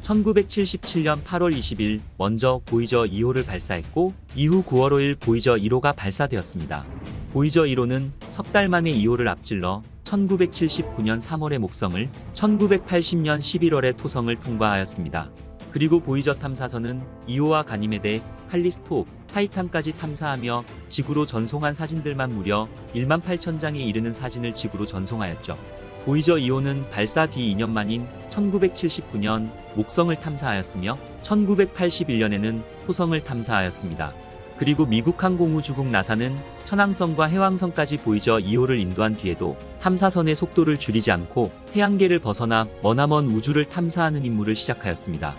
1977년 8월 20일 먼저 보이저 2호를 발사했고 이후 9월 5일 보이저 1호가 발사되었습니다. 보이저 1호는 석 달 만에 2호를 앞질러 1979년 3월에 목성을, 1980년 11월에 토성을 통과하였습니다. 그리고 보이저 탐사선은 2호와 가니메데, 칼리스토, 타이탄까지 탐사하며 지구로 전송한 사진들만 무려 18,000장에 이르는 사진을 지구로 전송하였죠. 보이저 2호는 발사 뒤 2년 만인 1979년 목성을 탐사하였으며 1981년에는 토성을 탐사하였습니다. 그리고 미국 항공우주국 나사는 천왕성과 해왕성까지 보이저 2호를 인도한 뒤에도 탐사선의 속도를 줄이지 않고 태양계를 벗어나 머나먼 우주를 탐사하는 임무를 시작하였습니다.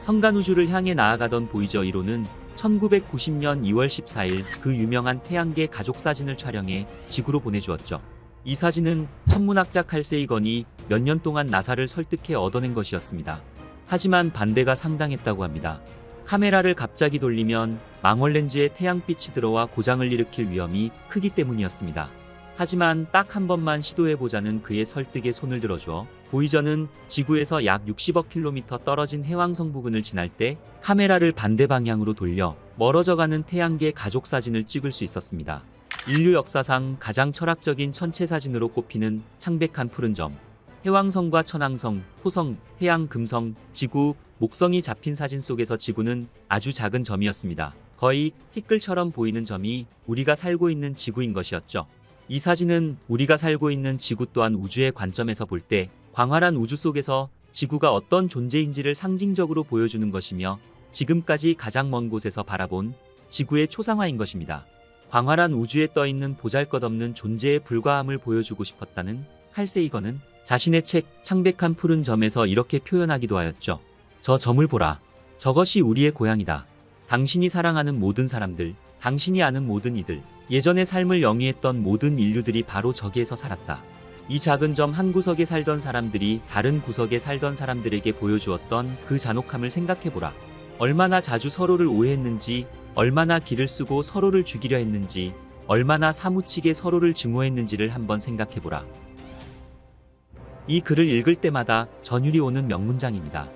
성간우주를 향해 나아가던 보이저 1호는 1990년 2월 14일 그 유명한 태양계 가족 사진을 촬영해 지구로 보내주었죠. 이 사진은 천문학자 칼 세이건이 몇 년 동안 나사를 설득해 얻어낸 것이었습니다. 하지만 반대가 상당했다고 합니다. 카메라를 갑자기 돌리면 망원 렌즈에 태양빛이 들어와 고장을 일으킬 위험이 크기 때문이었습니다. 하지만 딱 한 번만 시도해보자는 그의 설득에 손을 들어주어 보이저는 지구에서 약 60억 킬로미터 떨어진 해왕성 부근을 지날 때 카메라를 반대 방향으로 돌려 멀어져가는 태양계 가족 사진을 찍을 수 있었습니다. 인류 역사상 가장 철학적인 천체 사진으로 꼽히는 창백한 푸른 점. 해왕성과 천왕성, 토성, 태양, 금성, 지구, 목성이 잡힌 사진 속에서 지구는 아주 작은 점이었습니다. 거의 티끌처럼 보이는 점이 우리가 살고 있는 지구인 것이었죠. 이 사진은 우리가 살고 있는 지구 또한 우주의 관점에서 볼 때 광활한 우주 속에서 지구가 어떤 존재인지를 상징적으로 보여주는 것이며 지금까지 가장 먼 곳에서 바라본 지구의 초상화인 것입니다. 광활한 우주에 떠있는 보잘것없는 존재의 불과함을 보여주고 싶었다는 칼 세이건은 자신의 책 창백한 푸른 점에서 이렇게 표현하기도 하였죠. 저 점을 보라. 저것이 우리의 고향이다. 당신이 사랑하는 모든 사람들, 당신이 아는 모든 이들, 예전의 삶을 영위했던 모든 인류들이 바로 저기에서 살았다. 이 작은 점 한 구석에 살던 사람들이 다른 구석에 살던 사람들에게 보여주었던 그 잔혹함을 생각해보라. 얼마나 자주 서로를 오해했는지, 얼마나 기를 쓰고 서로를 죽이려 했는지, 얼마나 사무치게 서로를 증오했는지를 한번 생각해보라. 이 글을 읽을 때마다 전율이 오는 명문장입니다.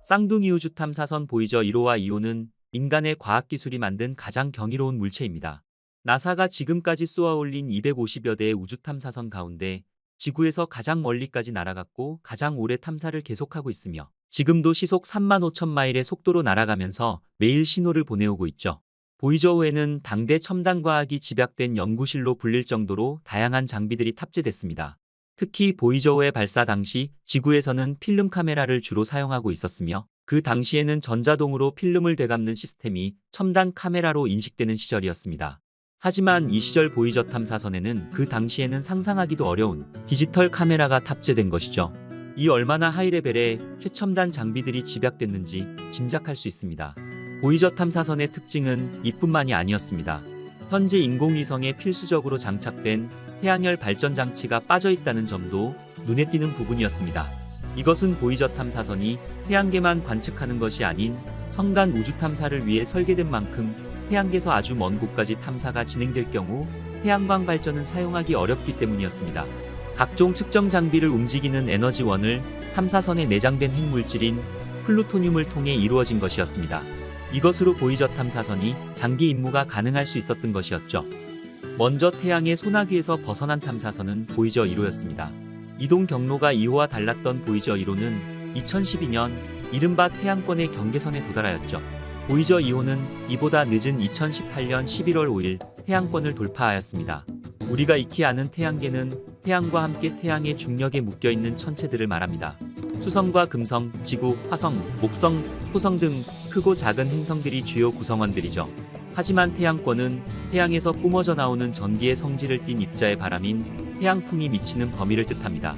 쌍둥이 우주 탐사선 보이저 1호와 2호는 인간의 과학기술이 만든 가장 경이로운 물체입니다. 나사가 지금까지 쏘아 올린 250여 대의 우주 탐사선 가운데 지구에서 가장 멀리까지 날아갔고 가장 오래 탐사를 계속하고 있으며 지금도 시속 35,000마일의 속도로 날아가면서 매일 신호를 보내오고 있죠. 보이저호에는 당대 첨단 과학이 집약된 연구실로 불릴 정도로 다양한 장비들이 탑재됐습니다. 특히 보이저호의 발사 당시 지구에서는 필름 카메라를 주로 사용하고 있었으며 그 당시에는 전자동으로 필름을 되감는 시스템이 첨단 카메라로 인식되는 시절이었습니다. 하지만 이 시절 보이저 탐사선에는 그 당시에는 상상하기도 어려운 디지털 카메라가 탑재된 것이죠. 이 얼마나 하이레벨의 최첨단 장비들이 집약됐는지 짐작할 수 있습니다. 보이저 탐사선의 특징은 이뿐만이 아니었습니다. 현재 인공위성에 필수적으로 장착된 태양열 발전 장치가 빠져 있다는 점도 눈에 띄는 부분이었습니다. 이것은 보이저 탐사선이 태양계만 관측하는 것이 아닌 성간 우주 탐사를 위해 설계된 만큼 태양계에서 아주 먼 곳까지 탐사가 진행될 경우 태양광 발전은 사용하기 어렵기 때문이었습니다. 각종 측정 장비를 움직이는 에너지원을 탐사선에 내장된 핵물질인 플루토늄을 통해 이루어진 것이었습니다. 이것으로 보이저 탐사선이 장기 임무가 가능할 수 있었던 것이었죠. 먼저 태양의 소나기에서 벗어난 탐사선은 보이저 1호였습니다. 이동 경로가 2호와 달랐던 보이저 1호는 2012년 이른바 태양권의 경계선에 도달하였죠. 보이저 2호는 이보다 늦은 2018년 11월 5일 태양권을 돌파하였습니다. 우리가 익히 아는 태양계는 태양과 함께 태양의 중력에 묶여있는 천체들을 말합니다. 수성과 금성, 지구, 화성, 목성, 토성 등 크고 작은 행성들이 주요 구성원들이죠. 하지만 태양권은 태양에서 뿜어져 나오는 전기의 성질을 띤 입자의 바람인 태양풍이 미치는 범위를 뜻합니다.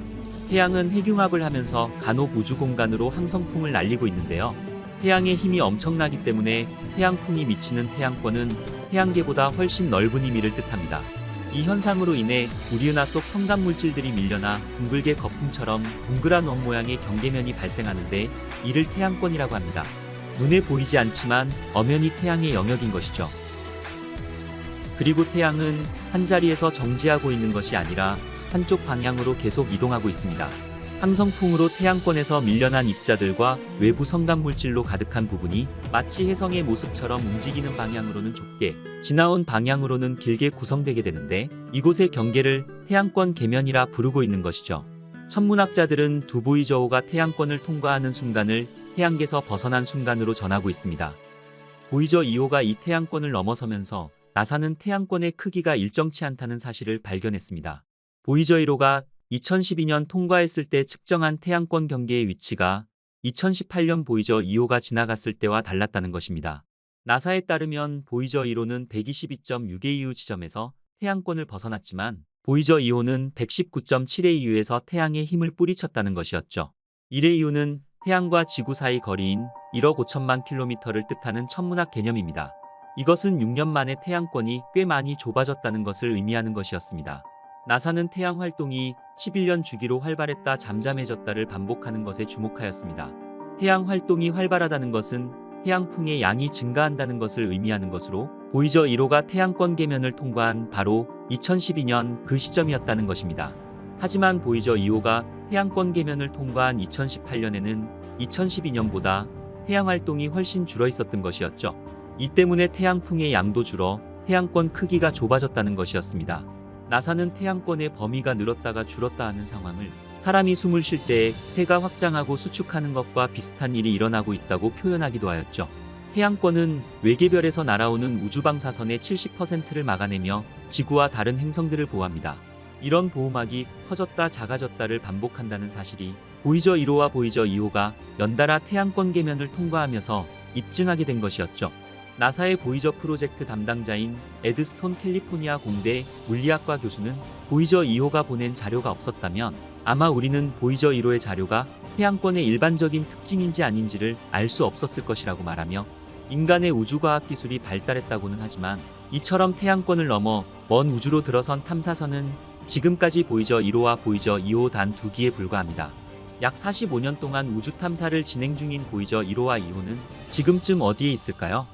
태양은 핵융합을 하면서 간혹 우주 공간으로 항성풍을 날리고 있는데요. 태양의 힘이 엄청나기 때문에 태양풍이 미치는 태양권은 태양계보다 훨씬 넓은 의미를 뜻합니다. 이 현상으로 인해 우리 은하 속 성간 물질들이 밀려나 둥글게 거품처럼 동그란 원 모양의 경계면이 발생하는데 이를 태양권이라고 합니다. 눈에 보이지 않지만 엄연히 태양의 영역인 것이죠. 그리고 태양은 한자리에서 정지하고 있는 것이 아니라 한쪽 방향으로 계속 이동하고 있습니다. 항성풍으로 태양권에서 밀려난 입자들과 외부 성간 물질로 가득한 부분이 마치 혜성의 모습처럼 움직이는 방향으로는 좁게, 지나온 방향으로는 길게 구성되게 되는데 이곳의 경계를 태양권 계면이라 부르고 있는 것이죠. 천문학자들은 두 보이저호가 태양권을 통과하는 순간을 태양계에서 벗어난 순간으로 전하고 있습니다. 보이저 2호가 이 태양권을 넘어서면서 나사는 태양권의 크기가 일정치 않다는 사실을 발견했습니다. 보이저 1호가 2012년 통과했을 때 측정한 태양권 경계의 위치가 2018년 보이저 2호가 지나갔을 때와 달랐다는 것입니다. 나사에 따르면 보이저 1호는 122.6AU 지점에서 태양권을 벗어났지만 보이저 2호는 119.7AU에서 태양의 힘을 뿌리쳤다는 것이었죠. 1AU는 태양과 지구 사이 거리인 1억 5천만 킬로미터를 뜻하는 천문학 개념입니다. 이것은 6년 만에 태양권이 꽤 많이 좁아졌다는 것을 의미하는 것이었습니다. 나사는 태양 활동이 11년 주기로 활발했다 잠잠해졌다를 반복하는 것에 주목하였습니다. 태양 활동이 활발하다는 것은 태양풍의 양이 증가한다는 것을 의미하는 것으로 보이저 1호가 태양권 계면을 통과한 바로 2012년 그 시점이었다는 것입니다. 하지만 보이저 2호가 태양권 계면을 통과한 2018년에는 2012년보다 태양 활동이 훨씬 줄어 있었던 것이었죠. 이 때문에 태양풍의 양도 줄어 태양권 크기가 좁아졌다는 것이었습니다. 나사는 태양권의 범위가 늘었다가 줄었다 하는 상황을 사람이 숨을 쉴 때에 해가 확장하고 수축하는 것과 비슷한 일이 일어나고 있다고 표현하기도 하였죠. 태양권은 외계별에서 날아오는 우주방사선의 70%를 막아내며 지구와 다른 행성들을 보호합니다. 이런 보호막이 커졌다 작아졌다를 반복한다는 사실이 보이저 1호와 보이저 2호가 연달아 태양권 계면을 통과하면서 입증하게 된 것이었죠. 나사의 보이저 프로젝트 담당자인 에드스톤 캘리포니아 공대 물리학과 교수는 보이저 2호가 보낸 자료가 없었다면 아마 우리는 보이저 1호의 자료가 태양권의 일반적인 특징인지 아닌지를 알 수 없었을 것이라고 말하며 인간의 우주과학 기술이 발달했다고는 하지만 이처럼 태양권을 넘어 먼 우주로 들어선 탐사선은 지금까지 보이저 1호와 보이저 2호 단 2기에 불과합니다. 약 45년 동안 우주 탐사를 진행 중인 보이저 1호와 2호는 지금쯤 어디에 있을까요?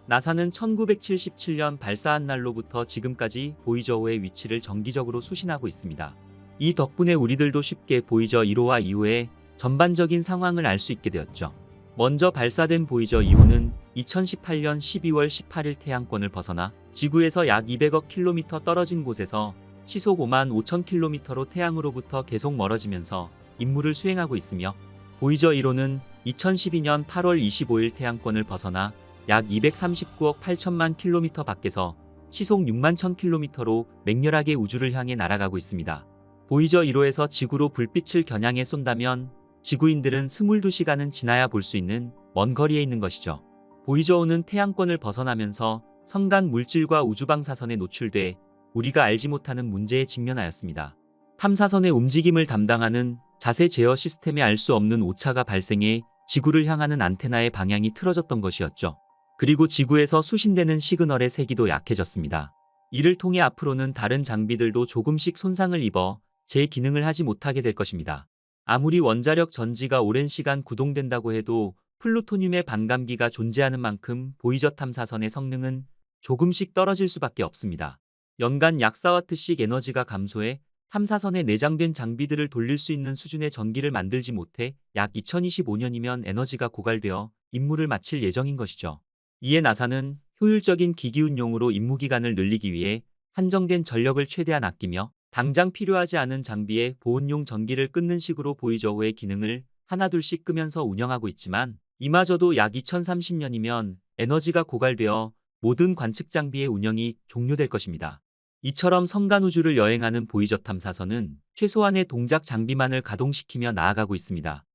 나사는 1977년 발사한 날로부터 지금까지 보이저호의 위치를 정기적으로 수신하고 있습니다. 이 덕분에 우리들도 쉽게 보이저 1호와 2호의 전반적인 상황을 알 수 있게 되었죠. 먼저 발사된 보이저 2호는 2018년 12월 18일 태양권을 벗어나 지구에서 약 200억 킬로미터 떨어진 곳에서 시속 5만 5천 킬로미터로 태양으로부터 계속 멀어지면서 임무를 수행하고 있으며 보이저 1호는 2012년 8월 25일 태양권을 벗어나 약 239억 8천만 킬로미터 밖에서 시속 6만 1천 킬로미터로 맹렬하게 우주를 향해 날아가고 있습니다. 보이저 1호에서 지구로 불빛을 겨냥해 쏜다면 지구인들은 22시간은 지나야 볼 수 있는 먼 거리에 있는 것이죠. 보이저 5는 태양권을 벗어나면서 성간 물질과 우주방사선에 노출돼 우리가 알지 못하는 문제에 직면하였습니다. 탐사선의 움직임을 담당하는 자세 제어 시스템에 알 수 없는 오차가 발생해 지구를 향하는 안테나의 방향이 틀어졌던 것이었죠. 그리고 지구에서 수신되는 시그널의 세기도 약해졌습니다. 이를 통해 앞으로는 다른 장비들도 조금씩 손상을 입어 제 기능을 하지 못하게 될 것입니다. 아무리 원자력 전지가 오랜 시간 구동된다고 해도 플루토늄의 반감기가 존재하는 만큼 보이저 탐사선의 성능은 조금씩 떨어질 수밖에 없습니다. 연간 약 4와트씩 에너지가 감소해 탐사선에 내장된 장비들을 돌릴 수 있는 수준의 전기를 만들지 못해 약 2025년이면 에너지가 고갈되어 임무를 마칠 예정인 것이죠. 이에 나사는 효율적인 기기운용으로 임무기간을 늘리기 위해 한정된 전력을 최대한 아끼며 당장 필요하지 않은 장비의 보온용 전기를 끊는 식으로 보이저호의 기능을 하나둘씩 끄면서 운영하고 있지만 이마저도 약 2030년이면 에너지가 고갈되어 모든 관측 장비의 운영이 종료될 것입니다. 이처럼 성간 우주를 여행하는 보이저 탐사선은 최소한의 동작 장비만을 가동시키며 나아가고 있습니다.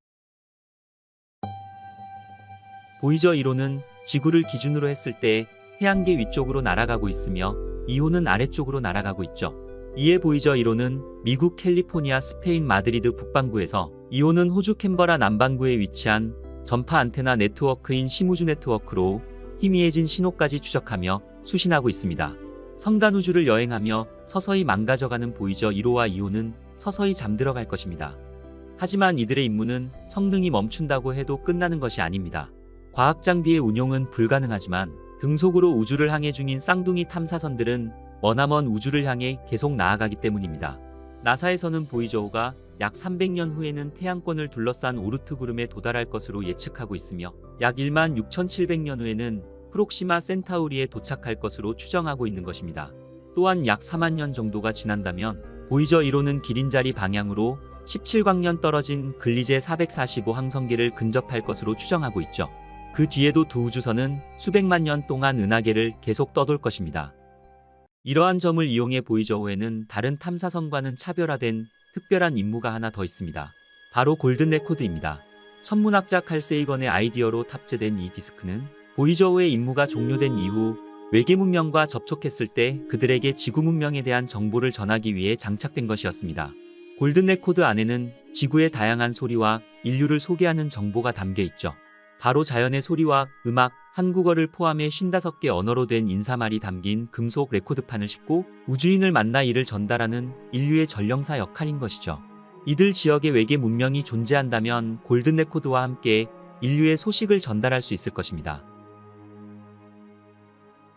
보이저 1호는 지구를 기준으로 했을 때 태양계 위쪽으로 날아가고 있으며 2호는 아래쪽으로 날아가고 있죠. 이에 보이저 1호는 미국 캘리포니아 스페인 마드리드 북반구에서 2호는 호주 캔버라 남반구에 위치한 전파 안테나 네트워크인 심우주 네트워크로 희미해진 신호까지 추적하며 수신하고 있습니다. 성간 우주를 여행하며 서서히 망가져가는 보이저 1호와 2호는 서서히 잠들어갈 것입니다. 하지만 이들의 임무는 성능이 멈춘다고 해도 끝나는 것이 아닙니다. 과학 장비의 운용은 불가능하지만 등속으로 우주를 항해 중인 쌍둥이 탐사선들은 머나먼 우주를 향해 계속 나아가기 때문입니다. 나사에서는 보이저호가 약 300년 후에는 태양권을 둘러싼 오르트 구름에 도달할 것으로 예측하고 있으며 약 1만 6,700년 후에는 프록시마 센타우리에 도착할 것으로 추정하고 있는 것입니다. 또한 약 4만 년 정도가 지난다면 보이저 1호는 기린자리 방향으로 17광년 떨어진 글리제 445 항성계를 근접할 것으로 추정하고 있죠. 그 뒤에도 두 우주선은 수백만 년 동안 은하계를 계속 떠돌 것입니다. 이러한 점을 이용해 보이저호에는 다른 탐사선과는 차별화된 특별한 임무가 하나 더 있습니다. 바로 골든 레코드입니다. 천문학자 칼 세이건의 아이디어로 탑재된 이 디스크는 보이저호의 임무가 종료된 이후 외계 문명과 접촉했을 때 그들에게 지구 문명에 대한 정보를 전하기 위해 장착된 것이었습니다. 골든 레코드 안에는 지구의 다양한 소리와 인류를 소개하는 정보가 담겨 있죠. 바로 자연의 소리와 음악, 한국어를 포함해 55개 언어로 된 인사말이 담긴 금속 레코드판을 싣고 우주인을 만나 이를 전달하는 인류의 전령사 역할인 것이죠. 이들 지역의 외계 문명이 존재한다면 골든 레코드와 함께 인류의 소식을 전달할 수 있을 것입니다.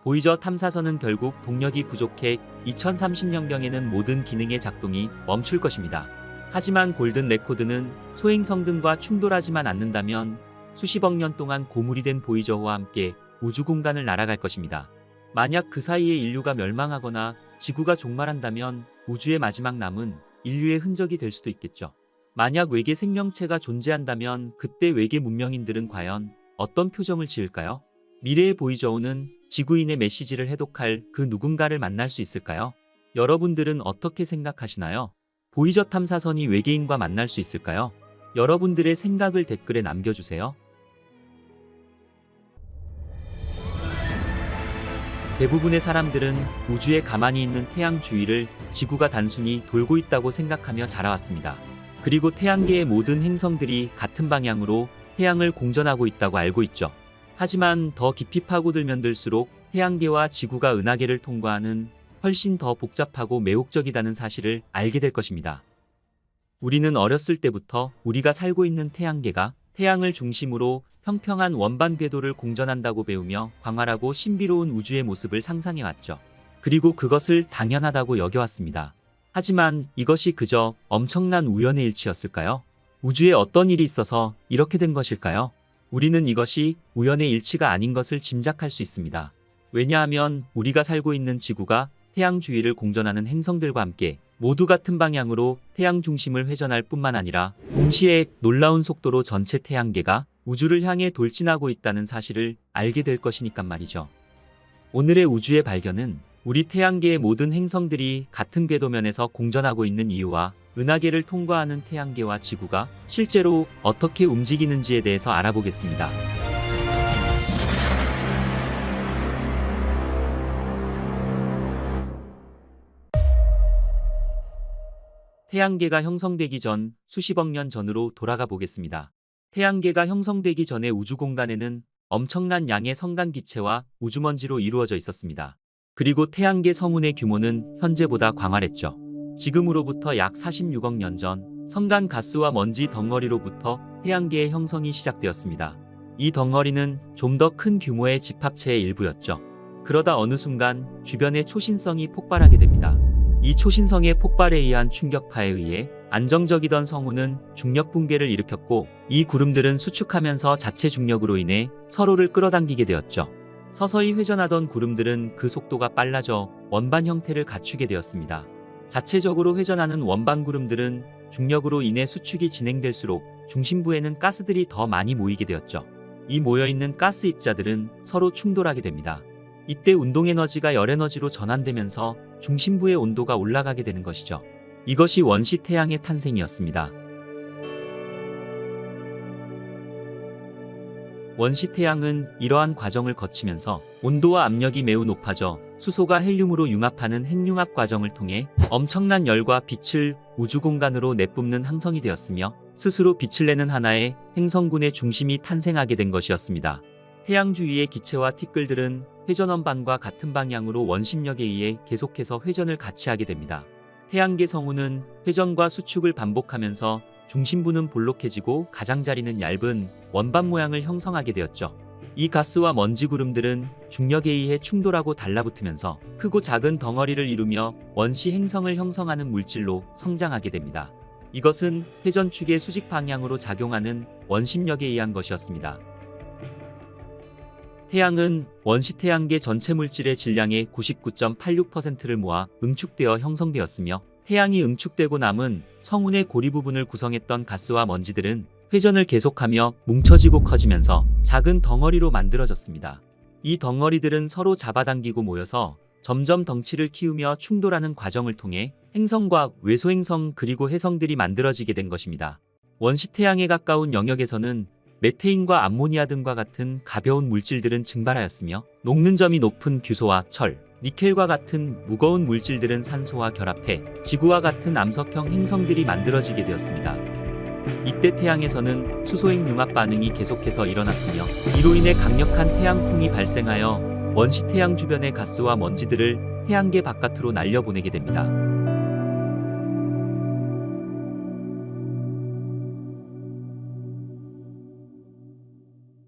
보이저 탐사선은 결국 동력이 부족해 2030년경에는 모든 기능의 작동이 멈출 것입니다. 하지만 골든 레코드는 소행 성능과 충돌하지만 않는다면 수십억 년 동안 고물이 된 보이저호와 함께 우주 공간을 날아갈 것입니다. 만약 그 사이에 인류가 멸망하거나 지구가 종말한다면 우주의 마지막 남은 인류의 흔적이 될 수도 있겠죠. 만약 외계 생명체가 존재한다면 그때 외계 문명인들은 과연 어떤 표정을 지을까요? 미래의 보이저호는 지구인의 메시지를 해독할 그 누군가를 만날 수 있을까요? 여러분들은 어떻게 생각하시나요? 보이저 탐사선이 외계인과 만날 수 있을까요? 여러분들의 생각을 댓글에 남겨주세요. 대부분의 사람들은 우주에 가만히 있는 태양 주위를 지구가 단순히 돌고 있다고 생각하며 자라왔습니다. 그리고 태양계의 모든 행성들이 같은 방향으로 태양을 공전하고 있다고 알고 있죠. 하지만 더 깊이 파고들면 들수록 태양계와 지구가 은하계를 통과하는 훨씬 더 복잡하고 매혹적이다는 사실을 알게 될 것입니다. 우리는 어렸을 때부터 우리가 살고 있는 태양계가 태양을 중심으로 평평한 원반 궤도를 공전한다고 배우며 광활하고 신비로운 우주의 모습을 상상해왔죠. 그리고 그것을 당연하다고 여겨왔습니다. 하지만 이것이 그저 엄청난 우연의 일치였을까요? 우주에 어떤 일이 있어서 이렇게 된 것일까요? 우리는 이것이 우연의 일치가 아닌 것을 짐작할 수 있습니다. 왜냐하면 우리가 살고 있는 지구가 태양 주위를 공전하는 행성들과 함께 모두 같은 방향으로 태양 중심을 회전할 뿐만 아니라 동시에 놀라운 속도로 전체 태양계가 우주를 향해 돌진하고 있다는 사실을 알게 될 것이니까 말이죠. 오늘의 우주의 발견은 우리 태양계의 모든 행성들이 같은 궤도면에서 공전하고 있는 이유와 은하계를 통과하는 태양계와 지구가 실제로 어떻게 움직이는지에 대해서 알아보겠습니다. 태양계가 형성되기 전 수십억 년 전으로 돌아가 보겠습니다. 태양계가 형성되기 전의 우주 공간에는 엄청난 양의 성간 기체와 우주먼지로 이루어져 있었습니다. 그리고 태양계 성운의 규모는 현재보다 광활했죠. 지금으로부터 약 46억 년 전 성간 가스와 먼지 덩어리로부터 태양계의 형성이 시작되었습니다. 이 덩어리는 좀 더 큰 규모의 집합체의 일부였죠. 그러다 어느 순간 주변의 초신성이 폭발하게 됩니다. 이 초신성의 폭발에 의한 충격파에 의해 안정적이던 성운은 중력 붕괴를 일으켰고 이 구름들은 수축하면서 자체 중력으로 인해 서로를 끌어당기게 되었죠. 서서히 회전하던 구름들은 그 속도가 빨라져 원반 형태를 갖추게 되었습니다. 자체적으로 회전하는 원반 구름들은 중력으로 인해 수축이 진행될수록 중심부에는 가스들이 더 많이 모이게 되었죠. 이 모여있는 가스 입자들은 서로 충돌하게 됩니다. 이때 운동에너지가 열에너지로 전환되면서 중심부의 온도가 올라가게 되는 것이죠. 이것이 원시 태양의 탄생이었습니다. 원시 태양은 이러한 과정을 거치면서 온도와 압력이 매우 높아져 수소가 헬륨으로 융합하는 핵융합 과정을 통해 엄청난 열과 빛을 우주 공간으로 내뿜는 항성이 되었으며 스스로 빛을 내는 하나의 행성군의 중심이 탄생하게 된 것이었습니다. 태양 주위의 기체와 티끌들은 회전원반과 같은 방향으로 원심력에 의해 계속해서 회전을 같이 하게 됩니다. 태양계 성운은 회전과 수축을 반복하면서 중심부는 볼록해지고 가장자리는 얇은 원반 모양을 형성하게 되었죠. 이 가스와 먼지 구름들은 중력에 의해 충돌하고 달라붙으면서 크고 작은 덩어리를 이루며 원시 행성을 형성하는 물질로 성장하게 됩니다. 이것은 회전축의 수직 방향으로 작용하는 원심력에 의한 것이었습니다. 태양은 원시 태양계 전체 물질의 질량의 99.86%를 모아 응축되어 형성되었으며 태양이 응축되고 남은 성운의 고리 부분을 구성했던 가스와 먼지들은 회전을 계속하며 뭉쳐지고 커지면서 작은 덩어리로 만들어졌습니다. 이 덩어리들은 서로 잡아당기고 모여서 점점 덩치를 키우며 충돌하는 과정을 통해 행성과 외소행성 그리고 해성들이 만들어지게 된 것입니다. 원시 태양에 가까운 영역에서는 메테인과 암모니아 등과 같은 가벼운 물질들은 증발하였으며 녹는 점이 높은 규소와 철, 니켈과 같은 무거운 물질들은 산소와 결합해 지구와 같은 암석형 행성들이 만들어지게 되었습니다. 이때 태양에서는 수소핵 융합 반응이 계속해서 일어났으며 이로 인해 강력한 태양풍이 발생하여 원시 태양 주변의 가스와 먼지들을 태양계 바깥으로 날려보내게 됩니다.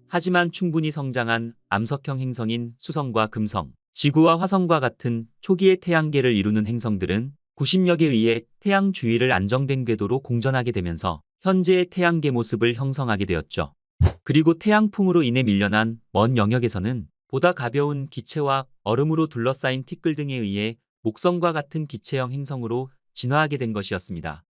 하지만 충분히 성장한 암석형 행성인 수성과 금성, 지구와 화성과 같은 초기의 태양계를 이루는 행성들은 구심력에 의해 태양 주위를 안정된 궤도로 공전하게 되면서 현재의 태양계 모습을 형성하게 되었죠. 그리고 태양풍으로 인해 밀려난 먼 영역에서는 보다 가벼운 기체와 얼음으로 둘러싸인 티끌 등에 의해 목성과 같은 기체형 행성으로 진화하게 된 것이었습니다.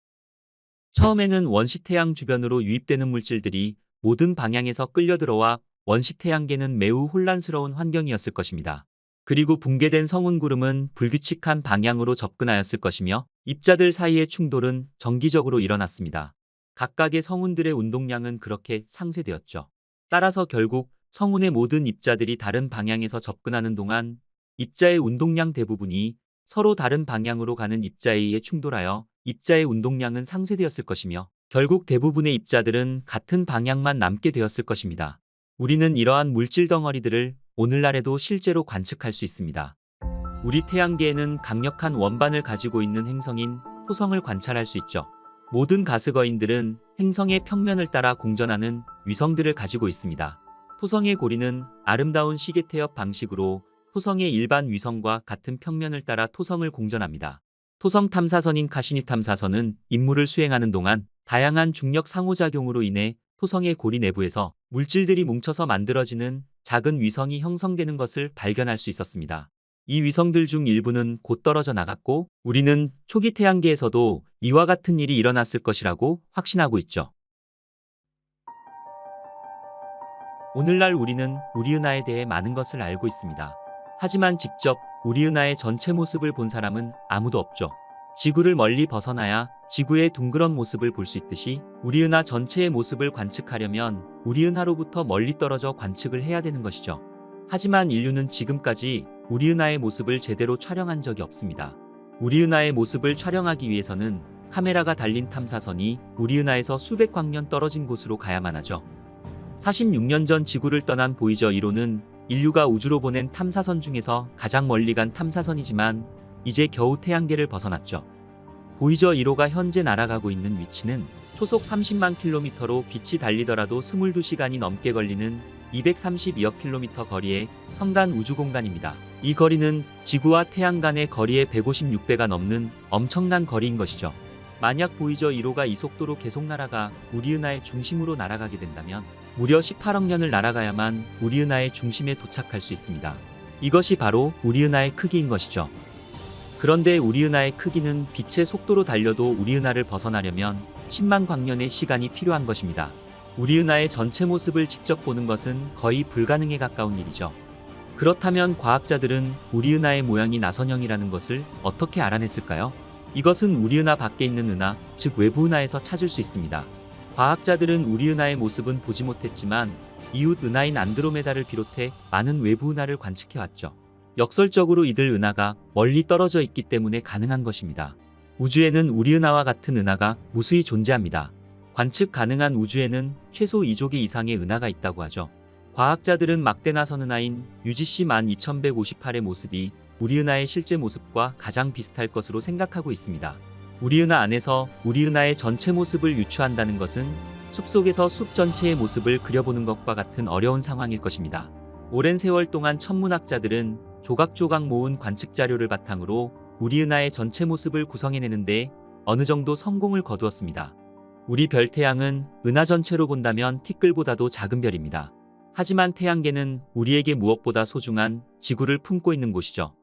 처음에는 원시 태양 주변으로 유입되는 물질들이 모든 방향에서 끌려들어와 원시 태양계는 매우 혼란스러운 환경이었을 것입니다. 그리고 붕괴된 성운구름은 불규칙한 방향으로 접근하였을 것이며 입자들 사이의 충돌은 정기적으로 일어났습니다. 각각의 성운들의 운동량은 그렇게 상쇄되었죠. 따라서 결국 성운의 모든 입자들이 다른 방향에서 접근하는 동안 입자의 운동량 대부분이 서로 다른 방향으로 가는 입자에 의해 충돌하여 입자의 운동량은 상쇄되었을 것이며 결국 대부분의 입자들은 같은 방향만 남게 되었을 것입니다. 우리는 이러한 물질 덩어리들을 오늘날에도 실제로 관측할 수 있습니다. 우리 태양계에는 강력한 원반을 가지고 있는 행성인 토성을 관찰할 수 있죠. 모든 가스거인들은 행성의 평면을 따라 공전하는 위성들을 가지고 있습니다. 토성의 고리는 아름다운 시계 태엽 방식으로 토성의 일반 위성과 같은 평면을 따라 토성을 공전합니다. 토성 탐사선인 카시니 탐사선은 임무를 수행하는 동안 다양한 중력 상호작용으로 인해 토성의 고리 내부에서 물질들이 뭉쳐서 만들어지는 작은 위성이 형성되는 것을 발견할 수 있었습니다. 이 위성들 중 일부는 곧 떨어져 나갔고 우리는 초기 태양계에서도 이와 같은 일이 일어났을 것이라고 확신하고 있죠. 오늘날 우리는 우리 은하에 대해 많은 것을 알고 있습니다. 하지만 직접 우리 은하의 전체 모습을 본 사람은 아무도 없죠. 지구를 멀리 벗어나야 지구의 둥그런 모습을 볼 수 있듯이 우리 은하 전체의 모습을 관측하려면 우리 은하로부터 멀리 떨어져 관측을 해야 되는 것이죠. 하지만 인류는 지금까지 우리 은하의 모습을 제대로 촬영한 적이 없습니다. 우리 은하의 모습을 촬영하기 위해서는 카메라가 달린 탐사선이 우리 은하에서 수백 광년 떨어진 곳으로 가야만 하죠. 46년 전 지구를 떠난 보이저 1호는 인류가 우주로 보낸 탐사선 중에서 가장 멀리 간 탐사선이지만 이제 겨우 태양계를 벗어났죠. 보이저 1호가 현재 날아가고 있는 위치는 초속 30만 킬로미터로 빛이 달리더라도 22시간이 넘게 걸리는 232억 킬로미터 거리의 성간 우주공간입니다. 이 거리는 지구와 태양 간의 거리의 156배가 넘는 엄청난 거리인 것이죠. 만약 보이저 1호가 이 속도로 계속 날아가 우리 은하의 중심으로 날아가게 된다면 무려 18억 년을 날아가야만 우리 은하의 중심에 도착할 수 있습니다. 이것이 바로 우리 은하의 크기인 것이죠. 그런데 우리 은하의 크기는 빛의 속도로 달려도 우리 은하를 벗어나려면 10만 광년의 시간이 필요한 것입니다. 우리 은하의 전체 모습을 직접 보는 것은 거의 불가능에 가까운 일이죠. 그렇다면 과학자들은 우리 은하의 모양이 나선형이라는 것을 어떻게 알아냈을까요? 이것은 우리 은하 밖에 있는 은하, 즉 외부 은하에서 찾을 수 있습니다. 과학자들은 우리 은하의 모습은 보지 못했지만 이웃 은하인 안드로메다를 비롯해 많은 외부 은하를 관측해왔죠. 역설적으로 이들 은하가 멀리 떨어져 있기 때문에 가능한 것입니다. 우주에는 우리 은하와 같은 은하가 무수히 존재합니다. 관측 가능한 우주에는 최소 2조개 이상의 은하가 있다고 하죠. 과학자들은 막대 나선 은하인 UGC 12158의 모습이 우리 은하의 실제 모습과 가장 비슷할 것으로 생각하고 있습니다. 우리 은하 안에서 우리 은하의 전체 모습을 유추한다는 것은 숲속에서 숲 전체의 모습을 그려보는 것과 같은 어려운 상황일 것입니다. 오랜 세월 동안 천문학자들은 조각조각 모은 관측 자료를 바탕으로 우리 은하의 전체 모습을 구성해내는데 어느 정도 성공을 거두었습니다. 우리 별 태양은 은하 전체로 본다면 티끌보다도 작은 별입니다. 하지만 태양계는 우리에게 무엇보다 소중한 지구를 품고 있는 곳이죠.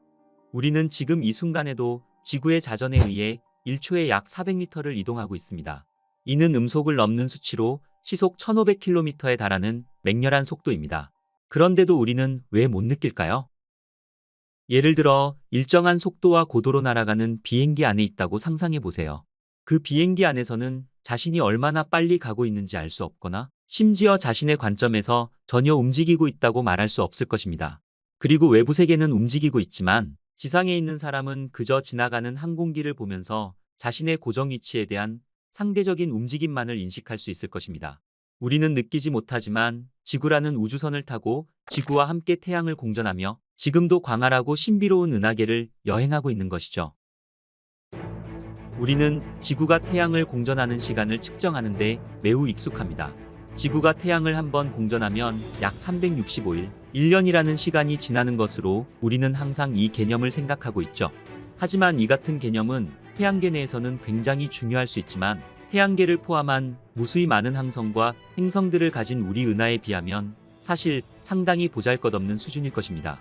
우리는 지금 이 순간에도 지구의 자전에 의해 1초에 약 400m를 이동하고 있습니다. 이는 음속을 넘는 수치로 시속 1500km에 달하는 맹렬한 속도입니다. 그런데도 우리는 왜 못 느낄까요? 예를 들어 일정한 속도와 고도로 날아가는 비행기 안에 있다고 상상해 보세요. 그 비행기 안에서는 자신이 얼마나 빨리 가고 있는지 알 수 없거나 심지어 자신의 관점에서 전혀 움직이고 있다고 말할 수 없을 것입니다. 그리고 외부 세계는 움직이고 있지만 지상에 있는 사람은 그저 지나가는 항공기를 보면서 자신의 고정 위치에 대한 상대적인 움직임만을 인식할 수 있을 것입니다. 우리는 느끼지 못하지만 지구라는 우주선을 타고 지구와 함께 태양을 공전하며 지금도 광활하고 신비로운 은하계를 여행하고 있는 것이죠. 우리는 지구가 태양을 공전하는 시간을 측정하는 데 매우 익숙합니다. 지구가 태양을 한번 공전하면 약 365일, 1년이라는 시간이 지나는 것으로 우리는 항상 이 개념을 생각하고 있죠. 하지만 이 같은 개념은 태양계 내에서는 굉장히 중요할 수 있지만 태양계를 포함한 무수히 많은 항성과 행성들을 가진 우리 은하에 비하면 사실 상당히 보잘것없는 수준일 것입니다.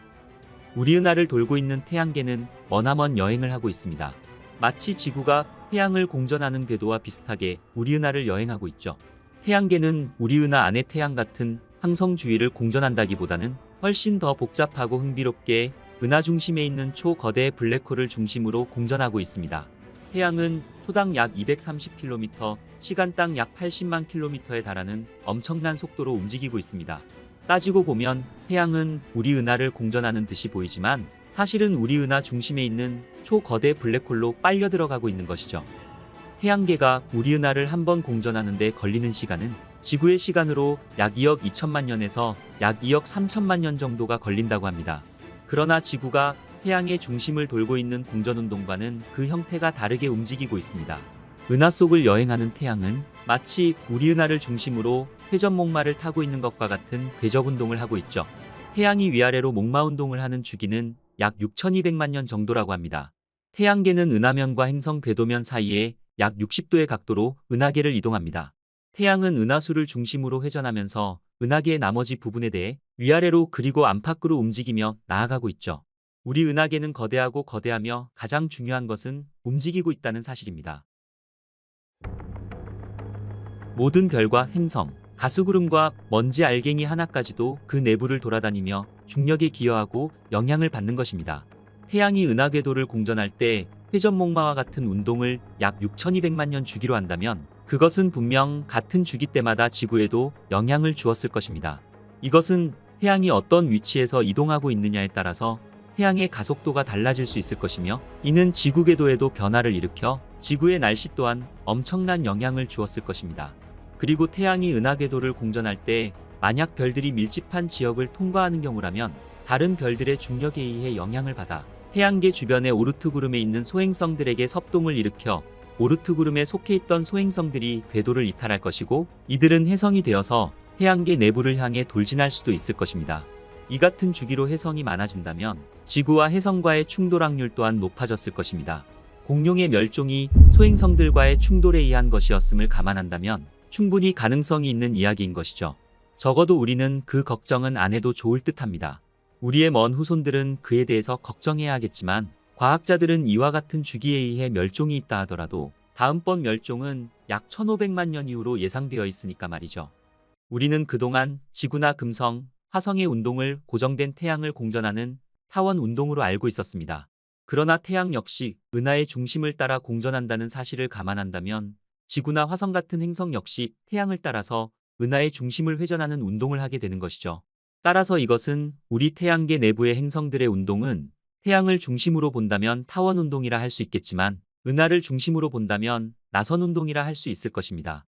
우리 은하를 돌고 있는 태양계는 머나먼 여행을 하고 있습니다. 마치 지구가 태양을 공전하는 궤도와 비슷하게 우리 은하를 여행하고 있죠. 태양계는 우리 은하 안의 태양 같은 항성 주위를 공전한다기보다는 훨씬 더 복잡하고 흥미롭게 은하 중심에 있는 초거대 블랙홀을 중심으로 공전하고 있습니다. 태양은 초당 약 230km, 시간당 약 80만 km에 달하는 엄청난 속도로 움직이고 있습니다. 따지고 보면 태양은 우리 은하를 공전하는 듯이 보이지만 사실은 우리 은하 중심에 있는 초거대 블랙홀로 빨려 들어가고 있는 것이죠. 태양계가 우리 은하를 한번 공전하는 데 걸리는 시간은 지구의 시간으로 약 2억 2천만 년에서 약 2억 3천만 년 정도가 걸린다고 합니다. 그러나 지구가 태양의 중심을 돌고 있는 공전운동과는 그 형태가 다르게 움직이고 있습니다. 은하 속을 여행하는 태양은 마치 우리 은하를 중심으로 회전목마를 타고 있는 것과 같은 궤적운동을 하고 있죠. 태양이 위아래로 목마운동을 하는 주기는 약 6200만 년 정도라고 합니다. 태양계는 은하면과 행성 궤도면 사이에 약 60도의 각도로 은하계를 이동합니다. 태양은 은하수를 중심으로 회전하면서 은하계의 나머지 부분에 대해 위아래로 그리고 안팎으로 움직이며 나아가고 있죠. 우리 은하계는 거대하고 거대하며 가장 중요한 것은 움직이고 있다는 사실입니다. 모든 별과 행성, 가스구름과 먼지 알갱이 하나까지도 그 내부를 돌아다니며 중력에 기여하고 영향을 받는 것입니다. 태양이 은하궤도를 공전할 때 회전목마와 같은 운동을 약 6200만 년 주기로 한다면 그것은 분명 같은 주기 때마다 지구에도 영향을 주었을 것입니다. 이것은 태양이 어떤 위치에서 이동하고 있느냐에 따라서 태양의 가속도가 달라질 수 있을 것이며 이는 지구 궤도에도 변화를 일으켜 지구의 날씨 또한 엄청난 영향을 주었을 것입니다. 그리고 태양이 은하궤도를 공전할 때 만약 별들이 밀집한 지역을 통과하는 경우라면 다른 별들의 중력에 의해 영향을 받아 태양계 주변의 오르트 구름에 있는 소행성들에게 섭동을 일으켜 오르트 구름에 속해 있던 소행성들이 궤도를 이탈할 것이고 이들은 혜성이 되어서 태양계 내부를 향해 돌진할 수도 있을 것입니다. 이 같은 주기로 혜성이 많아진다면 지구와 혜성과의 충돌 확률 또한 높아졌을 것입니다. 공룡의 멸종이 소행성들과의 충돌에 의한 것이었음을 감안한다면 충분히 가능성이 있는 이야기인 것이죠. 적어도 우리는 그 걱정은 안 해도 좋을 듯합니다. 우리의 먼 후손들은 그에 대해서 걱정해야 하겠지만 과학자들은 이와 같은 주기에 의해 멸종이 있다 하더라도 다음번 멸종은 약 1500만 년 이후로 예상되어 있으니까 말이죠. 우리는 그동안 지구나 금성, 화성의 운동을 고정된 태양을 공전하는 타원 운동으로 알고 있었습니다. 그러나 태양 역시 은하의 중심을 따라 공전한다는 사실을 감안한다면 지구나 화성 같은 행성 역시 태양을 따라서 은하의 중심을 회전하는 운동을 하게 되는 것이죠. 따라서 이것은 우리 태양계 내부의 행성들의 운동은 태양을 중심으로 본다면 타원 운동이라 할 수 있겠지만 은하를 중심으로 본다면 나선 운동이라 할 수 있을 것입니다.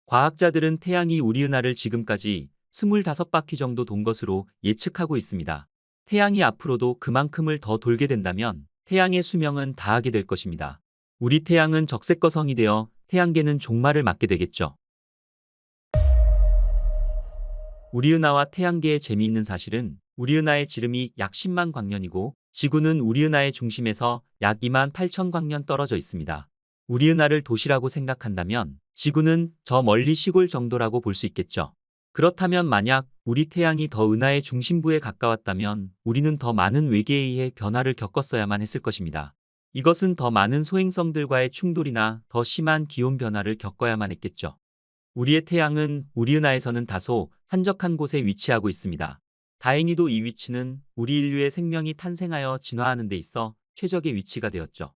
과학자들은 태양이 우리 은하를 지금까지 25바퀴 정도 돈 것으로 예측하고 있습니다. 태양이 앞으로도 그만큼을 더 돌게 된다면 태양의 수명은 다하게 될 것입니다. 우리 태양은 적색거성이 되어 태양계는 종말을 맞게 되겠죠. 우리 은하와 태양계의 재미있는 사실은 우리 은하의 지름이 약 10만 광년이고 지구는 우리 은하의 중심에서 약 2만 8천 광년 떨어져 있습니다. 우리 은하를 도시라고 생각한다면 지구는 저 멀리 시골 정도라고 볼 수 있겠죠. 그렇다면 만약 우리 태양이 더 은하의 중심부에 가까웠다면 우리는 더 많은 외계에 의해 변화를 겪었어야만 했을 것입니다. 이것은 더 많은 소행성들과의 충돌이나 더 심한 기온 변화를 겪어야만 했겠죠. 우리의 태양은 우리 은하에서는 다소 한적한 곳에 위치하고 있습니다. 다행히도 이 위치는 우리 인류의 생명이 탄생하여 진화하는 데 있어 최적의 위치가 되었죠.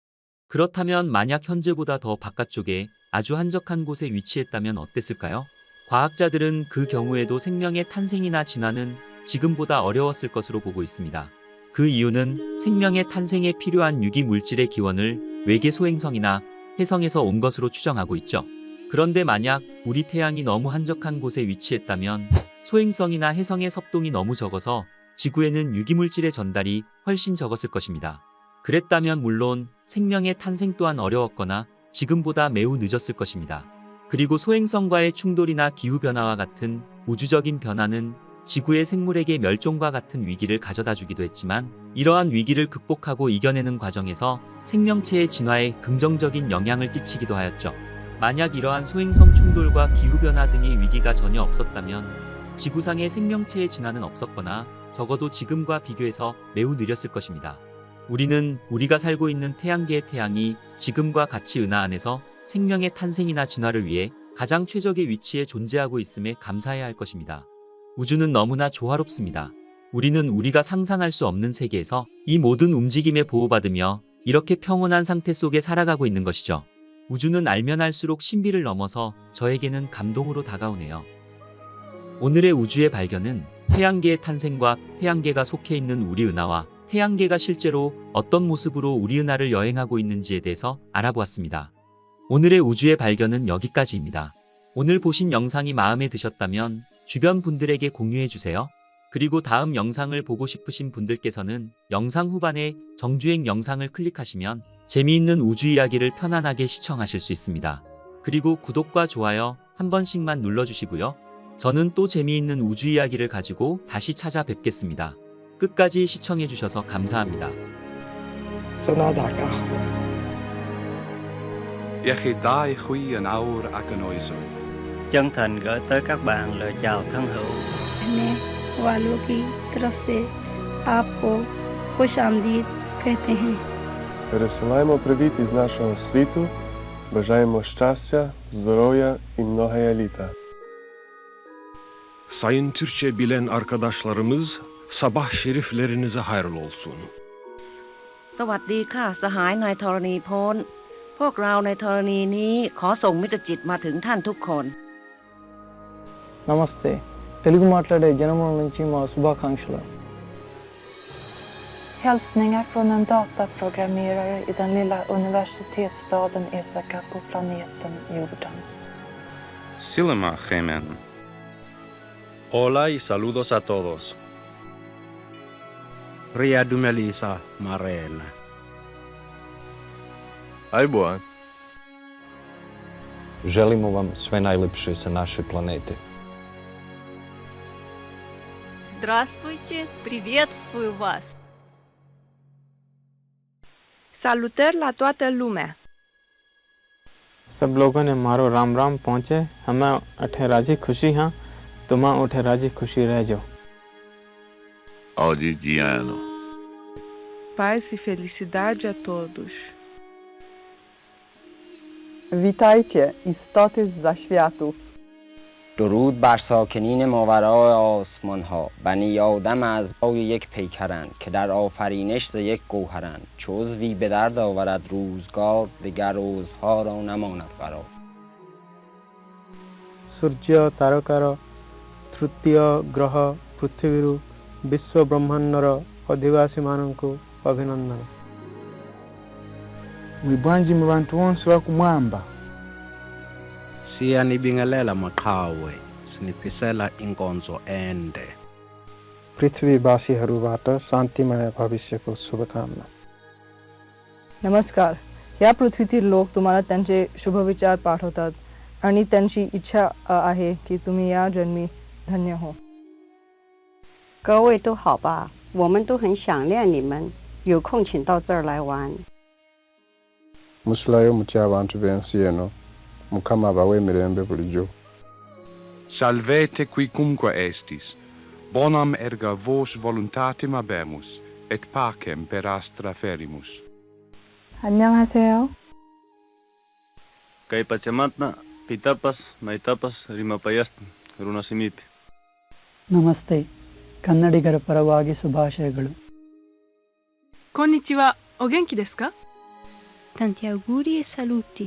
그렇다면 만약 현재보다 더 바깥쪽에 아주 한적한 곳에 위치했다면 어땠을까요? 과학자들은 그 경우에도 생명의 탄생이나 진화는 지금보다 어려웠을 것으로 보고 있습니다. 그 이유는 생명의 탄생에 필요한 유기 물질의 기원을 외계 소행성이나 해성에서 온 것으로 추정하고 있죠. 그런데 만약 우리 태양이 너무 한적한 곳에 위치했다면 소행성이나 해성의 섭동이 너무 적어서 지구에는 유기물질의 전달이 훨씬 적었을 것입니다. 그랬다면 물론 생명의 탄생 또한 어려웠거나 지금보다 매우 늦었을 것입니다. 그리고 소행성과의 충돌이나 기후변화와 같은 우주적인 변화는 지구의 생물에게 멸종과 같은 위기를 가져다 주기도 했지만 이러한 위기를 극복하고 이겨내는 과정에서 생명체의 진화에 긍정적인 영향을 끼치기도 하였죠. 만약 이러한 소행성 충돌과 기후변화 등의 위기가 전혀 없었다면 지구상의 생명체의 진화는 없었거나 적어도 지금과 비교해서 매우 느렸을 것입니다. 우리는 우리가 살고 있는 태양계의 태양이 지금과 같이 은하 안에서 생명의 탄생이나 진화를 위해 가장 최적의 위치에 존재하고 있음에 감사해야 할 것입니다. 우주는 너무나 조화롭습니다. 우리는 우리가 상상할 수 없는 세계에서 이 모든 움직임에 보호받으며 이렇게 평온한 상태 속에 살아가고 있는 것이죠. 우주는 알면 알수록 신비를 넘어서 저에게는 감동으로 다가오네요. 오늘의 우주의 발견은 태양계의 탄생과 태양계가 속해 있는 우리 은하와 태양계가 실제로 어떤 모습으로 우리 은하를 여행하고 있는지에 대해서 알아보았습니다. 오늘의 우주의 발견은 여기까지입니다. 오늘 보신 영상이 마음에 드셨다면 주변 분들에게 공유해주세요. 그리고 다음 영상을 보고 싶으신 분들께서는 영상 후반에 정주행 영상을 클릭하시면 재미있는 우주 이야기를 편안하게 시청하실 수 있습니다. 그리고 구독과 좋아요 한 번씩만 눌러주시고요. 저는 또 재미있는 우주 이야기를 가지고 다시 찾아뵙겠습니다. 끝까지 시청해주셔서 감사합니다. Chân thành gửi tới các bạn lời chào thân hữu. अपने वालों की तरफ से आपको खुश आमदीद कहते हैं. Пересилаємо привіт із нашого світу. Бажаємо щастя, здоров'я і многое літа. Sayın Türkçe bilen arkadaşlarımız, sabah şeriflerinize hayırlı olsun. สวัสดีค่ะสหายนายธรณีพ้นพวกเราในธรณีนี้ขอส่งมิตรจิตมาถึงท่านทุกคน నమస్తే తెలుగు మాట్లాడే జనముల నుంచి మా శుభాకాంక్షలు. Hälsningar från en dataprogrammerare i den lilla universitetsstaden Esaka på planeten Jorden. Silema Gemen. Hola y saludos a todos. Ria Dumelisa Marena. Ajboan. Želimo vam sve najlepše sa naše planete. Здравствуйте, приветствую вас. Salutări la toată lumea. सब लोगों ने मारो राम राम पहुँचे हमें अठे राजी खुशी हाँ तुम उठे राजी खुशी रह जाओ. Oggi Giano. paz e felicidade a todos. Witajcie, istoty zza światów. درود بر ساکنین ماورای آسمان ها. بنی آدم از بای یک پیکرند که در آفرینش ز یک گوهرند. چو عضوی به درد آورد روزگار دگر عضوها را نماند قرار. ସୂର୍ଯ୍ୟ ତାରକାର ତୃତୀୟ ଗ୍ରହ ପୃଥିବୀରୁ ବିଶ୍ୱ ବ୍ରହ୍ମାଣ୍ଡର ଅଧିବାସୀମାନଙ୍କୁ ଅଭିନନ୍ଦନ. Mwibwanji mu bantu bonse bakumwamba. Siyanibingelela maqhawe, sinipisela inkonzo ende. पृथ्वीवासीहरूबाट शान्तिमय भविष्यको शुभकामना. नमस्कार. या पृथ्वीतील लोक तुम्हाला त्यांचे शुभविचार पाठवतात आणि त्यांची इच्छा आहे की तुम्ही या जन्मी धन्य हो. 各位都好吧，我们都很想念你们，有空请到这儿来玩。 Muslayo mucha abantu bensieno. Mukama bawe mirembe bulijjo. Salvete quicumque estis. Bonam erga vos voluntatem habemus, et pacem per astra ferimus. 안녕하세요. Kay pachamatna, pitapas, maitapas, rimapayast, runasimip. ನಮಸ್ತೆ ಕನ್ನಡಿಗರ ಪರವಾಗಿ ಶುಭಾಶಯಗಳು. Konnichiwa, o genki desu ka? Tanti auguri e saluti.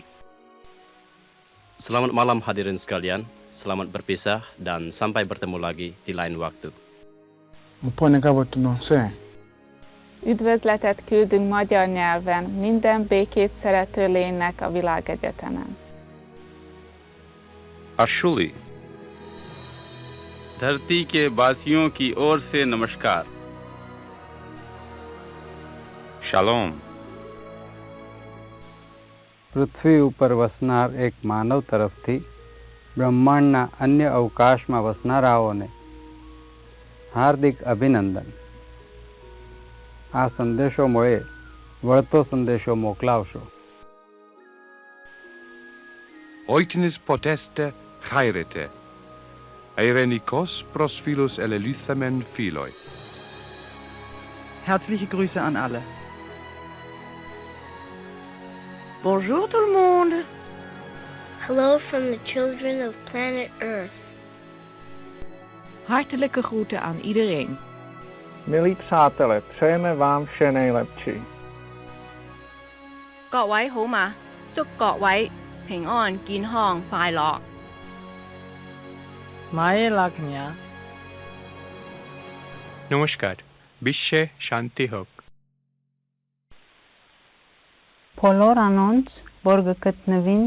Selamat malam hadirin sekalian. Selamat berpisah dan sampai bertemu lagi di lain waktu. Üdvözletet küldünk magyar nyelven minden békét szerető lénynek a világegyetemen. Ashuli. धरती के वासियों की ओर से नमस्कार. Shalom. પૃથ્વી ઉપર વસનાર એક માનવ તરફથી બ્રહ્માંડના અન્ય અવકાશમાં વસનારાઓને હાર્દિક અભિનંદન. આ સંદેશો મળે વળતો સંદેશો મોકલાવશો. Oiknis poteste chairete. Eirenikos prosphilus elelithamen philoi. Herzliche Grüße an alle. Bonjour tout le monde. Hello from the children of planet Earth. Hartelijke groeten aan iedereen. Milí přátelé, přejeme vám vše nejlepší. 各位好嘛，祝各位平安健康快樂。 माये लाखनिया. नमस्कार. বিশ্বে শান্তি হোক. Բոլոր անոնց, որ գտնվին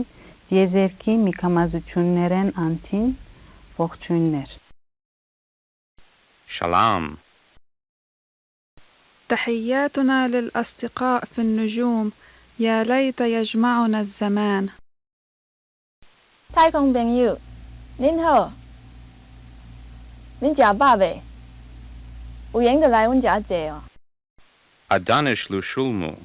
եզերքի միքամազություններեն անտին, ողջույններ. Shalom. تحياتنا للأصدقاء في النجوم يا ليت يجمعنا الزمان. 太空朋友，您好，恁食饱未？有闲就来阮遮坐哦。 Adanish lushulmu.